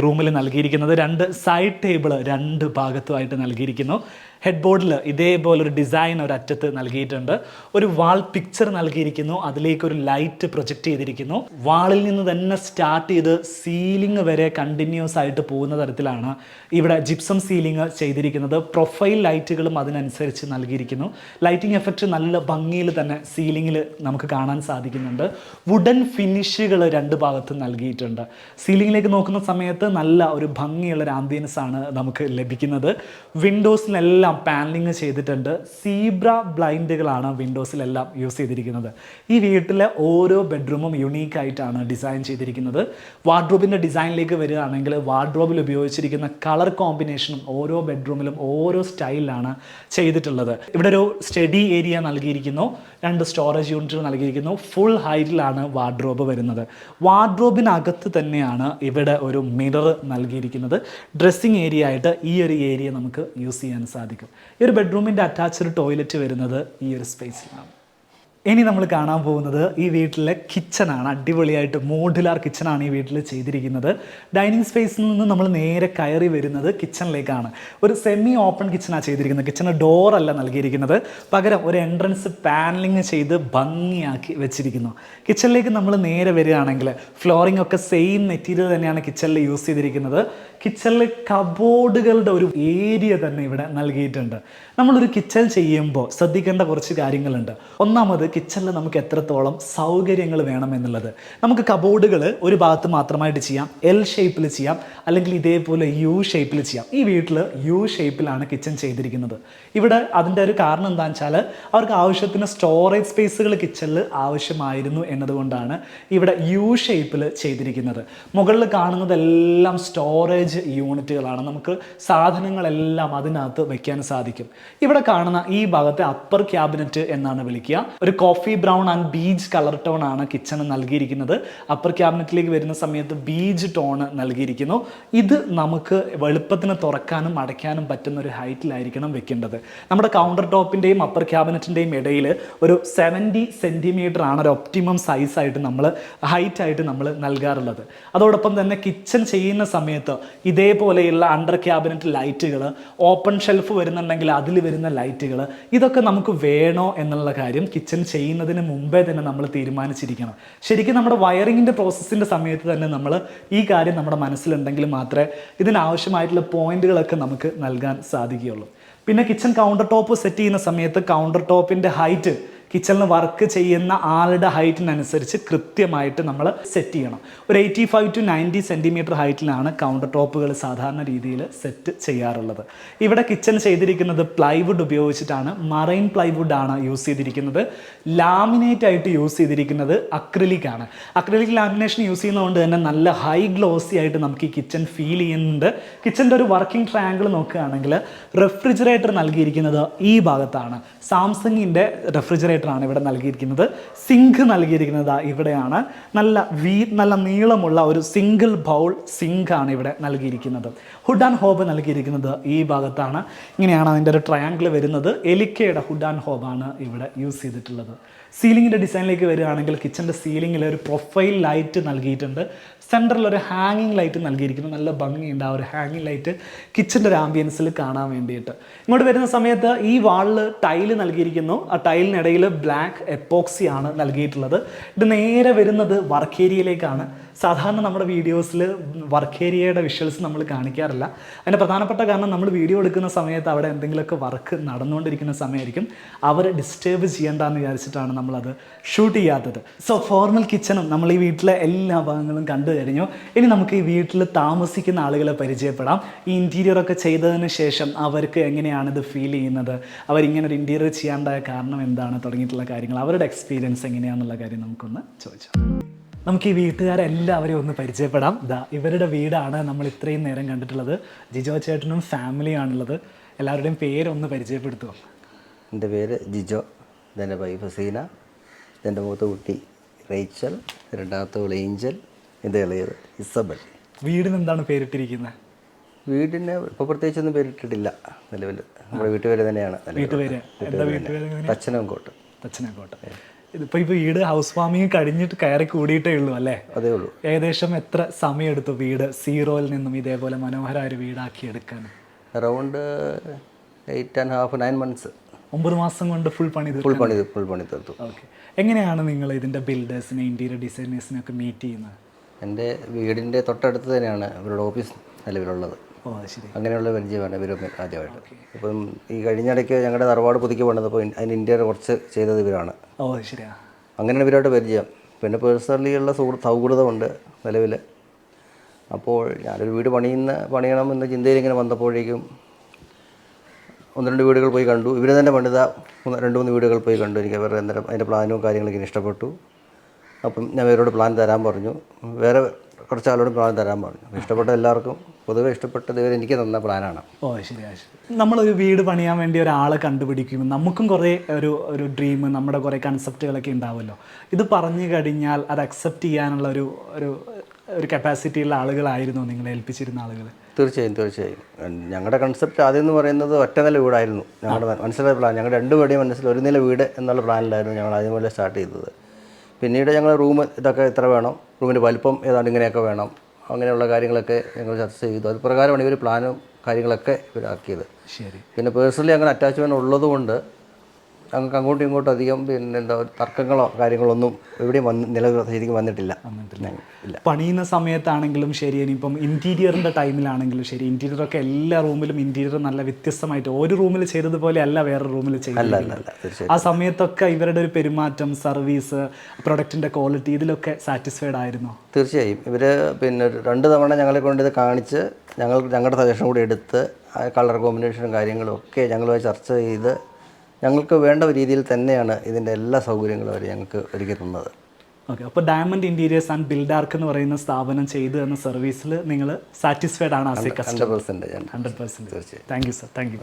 റൂമിൽ നൽകിയിരിക്കുന്നത്. 2 സൈഡ് ടേബിൾ 2 ഭാഗത്തുമായിട്ട് നൽകിയിരിക്കുന്നു. ഹെഡ് ബോർഡിൽ ഇതേപോലൊരു ഡിസൈൻ ഒരറ്റത്ത് നൽകിയിട്ടുണ്ട്. ഒരു വാൾ പിക്ചർ നൽകിയിരിക്കുന്നു. അതിലേക്കൊരു ലൈറ്റ് പ്രൊജക്റ്റ് ചെയ്തിരിക്കുന്നു. വാളിൽ നിന്ന് തന്നെ സ്റ്റാർട്ട് ചെയ്ത് സീലിംഗ് വരെ കണ്ടിന്യൂസ് ആയിട്ട് പോകുന്ന തരത്തിലാണ് ഇവിടെ ജിപ്സം സീലിംഗ് ചെയ്തിരിക്കുന്നത്. പ്രൊഫൈൽ ലൈറ്റുകളും അതിനനുസരിച്ച് നൽകിയിരിക്കുന്നു. ലൈറ്റിംഗ് എഫക്റ്റ് നല്ല ഭംഗിയിൽ തന്നെ സീലിംഗിൽ നമുക്ക് കാണാൻ സാധിക്കുന്നുണ്ട്. വുഡൻ ഫിനിഷുകൾ 2 ഭാഗത്തും നൽകിയിട്ടുണ്ട്. സീലിംഗിലേക്ക് നോക്കുന്ന സമയത്ത് നല്ല ഒരു ഭംഗിയുള്ളൊരു ആംബിയൻസ് ആണ് നമുക്ക് ലഭിക്കുന്നത്. വിൻഡോസിനെല്ലാം പാനലിങ് ചെയ്തിട്ടുണ്ട്. സീബ്ര ബ്ലൈൻഡുകളാണ് വിൻഡോസിലെല്ലാം യൂസ് ചെയ്തിരിക്കുന്നത്. ഈ വീട്ടിലെ ഓരോ ബെഡ്റൂമും യുണീക്കായിട്ടാണ് ഡിസൈൻ ചെയ്തിരിക്കുന്നത്. വാർഡ്രോബിൻ്റെ ഡിസൈനിലേക്ക് വരികയാണെങ്കിൽ വാർഡ്രോബിൽ ഉപയോഗിച്ചിരിക്കുന്ന കളർ കോമ്പിനേഷനും ഓരോ ബെഡ്റൂമിലും ഓരോ സ്റ്റൈലിലാണ് ചെയ്തിട്ടുള്ളത്. ഇവിടെ ഒരു സ്റ്റഡി ഏരിയ നൽകിയിരിക്കുന്നു. 2 സ്റ്റോറേജ് യൂണിറ്റുകൾ നൽകിയിരിക്കുന്നു. ഫുൾ ഹൈറ്റിലാണ് വാർഡ്രോബ് വരുന്നത്. വാർഡ്രോബിനകത്ത് തന്നെയാണ് ഇവിടെ ഒരു മിറർ നൽകിയിരിക്കുന്നത്. ഡ്രസ്സിങ് ഏരിയ ആയിട്ട് ഈ ഒരു ഏരിയ നമുക്ക് യൂസ് ചെയ്യാൻ സാധിക്കും. ഈ ഒരു ബെഡ്റൂമിൻ്റെ അറ്റാച്ച്ഡ് ടോയ്ലറ്റ് വരുന്നത് ഈ ഒരു സ്പേസിലാണ്. ഇനി നമ്മൾ കാണാൻ പോകുന്നത് ഈ വീട്ടിലെ കിച്ചണാണ്. അടിപൊളിയായിട്ട് മോഡുലാർ കിച്ചണാണ് ഈ വീട്ടിൽ ചെയ്തിരിക്കുന്നത്. ഡൈനിങ് സ്പേസിൽ നിന്ന് നമ്മൾ നേരെ കയറി വരുന്നത് കിച്ചണിലേക്കാണ്. ഒരു സെമി ഓപ്പൺ കിച്ചണാണ് ചെയ്തിരിക്കുന്നത്. കിച്ചണ് ഡോറല്ല നൽകിയിരിക്കുന്നത്, പകരം ഒരു എൻട്രൻസ് പാനലിങ് ചെയ്ത് ഭംഗിയാക്കി വെച്ചിരിക്കുന്നു. കിച്ചണിലേക്ക് നമ്മൾ നേരെ വരികയാണെങ്കിൽ ഫ്ലോറിംഗ് ഒക്കെ സെയിം മെറ്റീരിയൽ തന്നെയാണ് കിച്ചണിൽ യൂസ് ചെയ്തിരിക്കുന്നത്. കിച്ചണിൽ കബോർഡുകളുടെ ഒരു ഏരിയ തന്നെ ഇവിടെ നൽകിയിട്ടുണ്ട്. നമ്മളൊരു കിച്ചൺ ചെയ്യുമ്പോൾ ശ്രദ്ധിക്കേണ്ട കുറച്ച് കാര്യങ്ങളുണ്ട്. ഒന്നാമത്, കിച്ചണിൽ നമുക്ക് എത്രത്തോളം സൗകര്യങ്ങൾ വേണം എന്നുള്ളത്. നമുക്ക് കബോർഡുകൾ ഒരു ഭാഗത്ത് മാത്രമായിട്ട് ചെയ്യാം, എൽ ഷേപ്പിൽ ചെയ്യാം, അല്ലെങ്കിൽ ഇതേപോലെ യു ഷേപ്പിൽ ചെയ്യാം. ഈ വീട്ടിൽ യു ഷേപ്പിലാണ് കിച്ചൺ ചെയ്തിരിക്കുന്നത്. ഇവിടെ അതിൻ്റെ ഒരു കാരണം എന്താണെന്ന് വെച്ചാൽ അവർക്ക് ആവശ്യത്തിന് സ്റ്റോറേജ് സ്പേസുകൾ കിച്ചണിൽ ആവശ്യമായിരുന്നു എന്നതുകൊണ്ടാണ് ഇവിടെ യു ഷേപ്പിൽ ചെയ്തിരിക്കുന്നത്. മുകളിൽ കാണുന്നതെല്ലാം സ്റ്റോറേജ് യൂണിറ്റുകളാണ്. നമുക്ക് സാധനങ്ങളെല്ലാം അതിനകത്ത് വെക്കാൻ സാധിക്കും. ഇവിടെ കാണുന്ന ഈ ഭാഗത്തെ അപ്പർ ക്യാബിനറ്റ് എന്നാണ് വിളിക്കുക. ഒരു coffee brown and beige colour tone ആണ് കിച്ചണ് നൽകിയിരിക്കുന്നത്. അപ്പർ ക്യാബിനറ്റിലേക്ക് വരുന്ന സമയത്ത് ബീജ് ടോൺ നൽകിയിരിക്കുന്നു. ഇത് നമുക്ക് എളുപ്പത്തിന് തുറക്കാനും അടയ്ക്കാനും പറ്റുന്ന ഒരു ഹൈറ്റിലായിരിക്കണം വെക്കേണ്ടത്. നമ്മുടെ കൗണ്ടർ ടോപ്പിൻ്റെയും അപ്പർ ക്യാബിനറ്റിൻ്റെയും ഇടയിൽ ഒരു 70 സെൻറ്റിമീറ്റർ ആണ് ഒരു ഒപ്റ്റിമം സൈസായിട്ട് നമ്മൾ ഹൈറ്റായിട്ട് നമ്മൾ നൽകാറുള്ളത്. അതോടൊപ്പം തന്നെ കിച്ചൺ ചെയ്യുന്ന സമയത്ത് ഇതേപോലെയുള്ള അണ്ടർ ക്യാബിനറ്റ് ലൈറ്റുകൾ, ഓപ്പൺ ഷെൽഫ് വരുന്നുണ്ടെങ്കിൽ അതിൽ വരുന്ന ലൈറ്റുകൾ, ഇതൊക്കെ നമുക്ക് വേണോ എന്നുള്ള കാര്യം കിച്ചൺ ചെയ്യുന്നതിന് മുമ്പേ തന്നെ നമ്മൾ തീരുമാനിച്ചിരിക്കണം. ശരിക്കും നമ്മുടെ വയറിങ്ങിൻ്റെ പ്രോസസ്സിൻ്റെ സമയത്ത് തന്നെ നമ്മൾ ഈ കാര്യം നമ്മുടെ മനസ്സിലുണ്ടെങ്കിൽ മാത്രമേ ഇതിനാവശ്യമായിട്ടുള്ള പോയിന്റുകളൊക്കെ നമുക്ക് നൽകാൻ സാധിക്കുകയുള്ളൂ. പിന്നെ കിച്ചൺ കൗണ്ടർ ടോപ്പ് സെറ്റ് ചെയ്യുന്ന സമയത്ത് കൗണ്ടർ ടോപ്പിൻ്റെ ഹൈറ്റ് കിച്ചണിൽ വർക്ക് ചെയ്യുന്ന ആളുടെ ഹൈറ്റിനനുസരിച്ച് കൃത്യമായിട്ട് നമ്മൾ സെറ്റ് ചെയ്യണം. ഒരു 85 to 90 സെൻറ്റിമീറ്റർ ഹൈറ്റിലാണ് കൗണ്ടർ ടോപ്പുകൾ സാധാരണ രീതിയിൽ സെറ്റ് ചെയ്യാറുള്ളത്. ഇവിടെ കിച്ചൺ ചെയ്തിരിക്കുന്നത് പ്ലൈവുഡ് ഉപയോഗിച്ചിട്ടാണ്. മറൈൻ പ്ലൈവുഡ് ആണ് യൂസ് ചെയ്തിരിക്കുന്നത്. ലാമിനേറ്റ് ആയിട്ട് യൂസ് ചെയ്തിരിക്കുന്നത് അക്രിലിക് ആണ്. അക്രിലിക് ലാമിനേഷൻ യൂസ് ചെയ്യുന്നതുകൊണ്ട് തന്നെ നല്ല ഹൈ ഗ്ലോസി ആയിട്ട് നമുക്ക് ഈ കിച്ചൺ ഫീൽ ചെയ്യുന്നുണ്ട്. കിച്ചൻ്റെ ഒരു വർക്കിംഗ് ട്രയാങ്കിൾ നോക്കുകയാണെങ്കിൽ റെഫ്രിജറേറ്റർ നൽകിയിരിക്കുന്നത് ഈ ഭാഗത്താണ്. സാംസങ്ങിൻ്റെ റെഫ്രിജറേറ്റർ ആണ് ഇവിടെ നൽകിയിരിക്കുന്നത്. സിങ്ക് നൽകിയിരിക്കുന്നത് ഇവിടെയാണ്. നല്ല നീളമുള്ള ഒരു സിംഗിൾ ബൗൾ സിങ്ക് ആണ് ഇവിടെ നൽകിയിരിക്കുന്നത്. ഹുഡ് ആൻഡ് ഹോബ് നൽകിയിരിക്കുന്നത് ഈ ഭാഗത്താണ്. ഇങ്ങനെയാണ് അതിൻ്റെ ഒരു ട്രയാങ്കിൾ വരുന്നത്. എലിക്കയുടെ ഹുഡ് ആൻഡ് ഹോബാണ് ഇവിടെ യൂസ് ചെയ്തിട്ടുള്ളത്. സീലിങ്ങിൻ്റെ ഡിസൈനിലേക്ക് വരികയാണെങ്കിൽ കിച്ചൻ്റെ സീലിങ്ങിൽ ഒരു പ്രൊഫൈൽ ലൈറ്റ് നൽകിയിട്ടുണ്ട്. സെൻറ്ററിൽ ഒരു ഹാങ്ങിങ് ലൈറ്റ് നൽകിയിരിക്കുന്നു. നല്ല ഭംഗിയുണ്ട് ആ ഒരു ഹാങ്ങിങ് ലൈറ്റ് കിച്ചൻ്റെ ഒരു ആംബിയൻസിൽ കാണാൻ വേണ്ടിയിട്ട്. ഇങ്ങോട്ട് വരുന്ന സമയത്ത് ഈ വാളിൽ ടൈല് നൽകിയിരിക്കുന്നു. ആ ടൈലിനിടയിൽ ബ്ലാക്ക് എപ്പോക്സി ആണ് നൽകിയിട്ടുള്ളത്. ഇത് നേരെ വരുന്നത് വർക്ക് ഏരിയയിലേക്കാണ്. സാധാരണ നമ്മുടെ വീഡിയോസിൽ വർക്ക് ഏരിയയുടെ വിഷ്വൽസ് നമ്മൾ കാണിക്കാറില്ല. അതിൻ്റെ പ്രധാനപ്പെട്ട കാരണം നമ്മൾ വീഡിയോ എടുക്കുന്ന സമയത്ത് അവിടെ എന്തെങ്കിലുമൊക്കെ വർക്ക് നടന്നുകൊണ്ടിരിക്കുന്ന സമയമായിരിക്കും. അവർ ഡിസ്റ്റർബ് ചെയ്യേണ്ടെന്ന് വിചാരിച്ചിട്ടാണ് നമ്മളത് ഷൂട്ട് ചെയ്യാത്തത്. സോ ഫോർമൽ കിച്ചണും നമ്മൾ ഈ വീട്ടിലെ എല്ലാ ഭാഗങ്ങളും കണ്ടു കഴിഞ്ഞു. ഇനി നമുക്ക് ഈ വീട്ടിൽ താമസിക്കുന്ന ആളുകളെ പരിചയപ്പെടാം. ഈ ഇൻറ്റീരിയറൊക്കെ ചെയ്തതിന് ശേഷം അവർക്ക് എങ്ങനെയാണ് ഇത് ഫീൽ ചെയ്യുന്നത്, അവരിങ്ങനെ ഒരു ഇൻറ്റീരിയർ ചെയ്യാണ്ടായ കാരണം എന്താണ് തുടങ്ങിയിട്ടുള്ള കാര്യങ്ങൾ, അവരുടെ എക്സ്പീരിയൻസ് എങ്ങനെയാണെന്നുള്ള കാര്യം നമുക്കൊന്ന് ചോദിച്ചാൽ. നമുക്ക് ഈ വീട്ടുകാരെല്ലാവരെയും ഒന്ന് പരിചയപ്പെടാം. ഇവരുടെ വീടാണ് നമ്മൾ ഇത്രയും നേരം കണ്ടിട്ടുള്ളത്. ജിജോ ചേട്ടനും ഫാമിലിയാണുള്ളത്. എല്ലാവരുടെയും പേരൊന്ന് പരിചയപ്പെടുത്തുമോ? എൻ്റെ പേര് ജിജോ, ഇതെൻ്റെ വൈഫ് സീന, ഇതെൻ്റെ മൂത്ത കുട്ടി റേച്ചൽ, രണ്ടാമത്തെ കുട്ടി ഏഞ്ചൽ, ഇത് ഇളയത് ഇസബൽ. വീടിന് എന്താണ് പേരിട്ടിരിക്കുന്നത്? വീടിന് ഇപ്പോൾ പ്രത്യേകിച്ചൊന്നും പേരിട്ടിട്ടില്ല. നിലവിൽ നമ്മുടെ വീട്ടുപേര് തന്നെയാണ്. തച്ചനംകോട്ട്. തച്ചനംകോട്ട്. ഇതിപ്പോൾ ഈ വീട് ഹൗസ് വാമിങ് കഴിഞ്ഞിട്ട് കയറി കൂടിയിട്ടേ ഉള്ളൂ അല്ലേ? അതേ ഉള്ളൂ. ഏകദേശം എത്ര സമയമെടുത്തു വീട് സീറോയിൽ നിന്നും ഇതേപോലെ മനോഹരമായ ഒരു വീടാക്കി എടുക്കാൻ? Around 8.5 9 months. 9 മാസം കൊണ്ട് ഫുൾ പണി തീർത്തു. ഓക്കെ. എങ്ങനെയാണ് നിങ്ങൾ ഇതിൻ്റെ ബിൽഡേഴ്സിനെ ഇൻറ്റീരിയർ ഡിസൈനേഴ്സിനെ ഒക്കെ മീറ്റ് ചെയ്യുന്നത്? എൻ്റെ വീടിൻ്റെ തൊട്ടടുത്ത് തന്നെയാണ് ഇവരുടെ ഓഫീസ് നിലവിലുള്ളത്. ശരി. അങ്ങനെയുള്ള പരിചയമാണ് ഇവരും ആദ്യമായിട്ട്. ഇപ്പം ഈ കഴിഞ്ഞിടയ്ക്ക് ഞങ്ങളുടെ തറവാട് പുതുക്കി പണിതപ്പോൾ അതിന് ഇൻറ്റീരിയർ കുറച്ച് ചെയ്തത് ഇവരാണ്. ശരിയാ. അങ്ങനെയാണ് ഇവരായിട്ട് പരിചയം. പിന്നെ പേഴ്സണലി ഉള്ള സൗഹൃദമുണ്ട് നിലവിൽ. അപ്പോൾ ഞാനൊരു വീട് പണിയണമെന്ന ചിന്തയിൽ ഇങ്ങനെ വന്നപ്പോഴേക്കും 1-2 വീടുകൾ പോയി കണ്ടു. ഇവർ തന്നെ പണിത 2-3 വീടുകൾ പോയി കണ്ടു. എനിക്ക് അവരുടെ അന്നേരം അതിൻ്റെ പ്ലാനും കാര്യങ്ങളൊക്കെ എനിക്ക് ഇഷ്ടപ്പെട്ടു. അപ്പം ഞാൻ ഇവരോട് പ്ലാൻ തരാൻ പറഞ്ഞു. വേറെ കുറച്ച് ആളോട് പ്ലാൻ തരാൻ പറഞ്ഞു. ഇഷ്ടപ്പെട്ട എല്ലാവർക്കും പൊതുവെ ഇഷ്ടപ്പെട്ടത് എനിക്ക് തന്ന പ്ലാനാണ്. ശരിയാ. നമ്മളൊരു വീട് പണിയാൻ വേണ്ടി ഒരാളെ കണ്ടുപിടിക്കുമ്പോൾ നമുക്കും കുറേ ഒരു ഡ്രീം, നമ്മുടെ കുറേ കൺസെപ്റ്റുകളൊക്കെ ഉണ്ടാവുമല്ലോ. ഇത് പറഞ്ഞു കഴിഞ്ഞാൽ അത് അക്സെപ്റ്റ് ചെയ്യാനുള്ള ഒരു കപ്പാസിറ്റിയുള്ള ആളുകളായിരുന്നു നിങ്ങളെ ഏൽപ്പിച്ചിരുന്ന ആളുകൾ? തീർച്ചയായും ഞങ്ങളുടെ കൺസെപ്റ്റ് ആദ്യം എന്ന് പറയുന്നത് ഒറ്റ നില വീടായിരുന്നു. ഞങ്ങളുടെ മനസ്സിലായ പ്ലാൻ, ഞങ്ങളുടെ രണ്ടുപേരുടെയും മനസ്സിൽ ഒരു നില വീട് എന്നുള്ള പ്ലാനിലായിരുന്നു ഞങ്ങൾ ആദ്യം മുതലേ സ്റ്റാർട്ട് ചെയ്തത്. പിന്നീട് ഞങ്ങൾ റൂം ഇതൊക്കെ ഇത്ര വേണം, റൂമിൻ്റെ വലിപ്പം ഏതാണ്ട് ഇങ്ങനെയൊക്കെ വേണം, അങ്ങനെയുള്ള കാര്യങ്ങളൊക്കെ ഞങ്ങൾ ചർച്ച ചെയ്തു. അത് പ്രകാരമാണ് ഇവർ പ്ലാനും കാര്യങ്ങളൊക്കെ ഇവരാക്കിയത്. ശരി. പിന്നെ പേഴ്സണലി അങ്ങനെ അറ്റാച്ച്മെൻറ്റ് ഉള്ളതുകൊണ്ട് ഞങ്ങൾക്ക് അങ്ങോട്ടും ഇങ്ങോട്ടും അധികം പിന്നെ എന്താ തർക്കങ്ങളോ കാര്യങ്ങളൊന്നും എവിടെയും ശരിക്കും വന്നിട്ടില്ല. ഇല്ല. പണിയുന്ന സമയത്താണെങ്കിലും ശരി, ഇനിയിപ്പം ഇൻറ്റീരിയറിൻ്റെ ടൈമിലാണെങ്കിലും ശരി, ഇൻറ്റീരിയറൊക്കെ എല്ലാ റൂമിലും ഇൻറ്റീരിയർ നല്ല വ്യത്യസ്തമായിട്ട് ഒരു റൂമിൽ ചെയ്തതുപോലെ അല്ല വേറെ റൂമിൽ ചെയ്തത്. ആ സമയത്തൊക്കെ ഇവരുടെ ഒരു പെരുമാറ്റം, സർവീസ്, പ്രൊഡക്റ്റിൻ്റെ ക്വാളിറ്റി, ഇതിലൊക്കെ സാറ്റിസ്ഫൈഡ് ആയിരുന്നു? തീർച്ചയായും. ഇവർ പിന്നെ 2 തവണ ഞങ്ങളെ കൊണ്ട് ഇത് കാണിച്ച് ഞങ്ങളുടെ സജഷൻ കൂടി എടുത്ത് കളർ കോമ്പിനേഷനും കാര്യങ്ങളും ഒക്കെ ഞങ്ങളുമായി ചർച്ച ചെയ്ത് ഞങ്ങൾക്ക് വേണ്ട രീതിയിൽ തന്നെയാണ് ഇതിൻ്റെ എല്ലാ സൗകര്യങ്ങളും അവർ ഞങ്ങൾക്ക് ഒരുക്കി തന്നത്. ഓക്കെ. അപ്പോൾ ഡയമണ്ട് ഇൻറ്റീരിയേഴ്സ് ആൻഡ് ബിൽഡാർക്ക് എന്ന് പറയുന്ന സ്ഥാപനം ചെയ്തു തന്ന സർവീസിൽ നിങ്ങൾ സാറ്റിസ്ഫൈഡ് ആണ്? 100%. 100%. തീർച്ചയായും. Thank you sir. Thank you.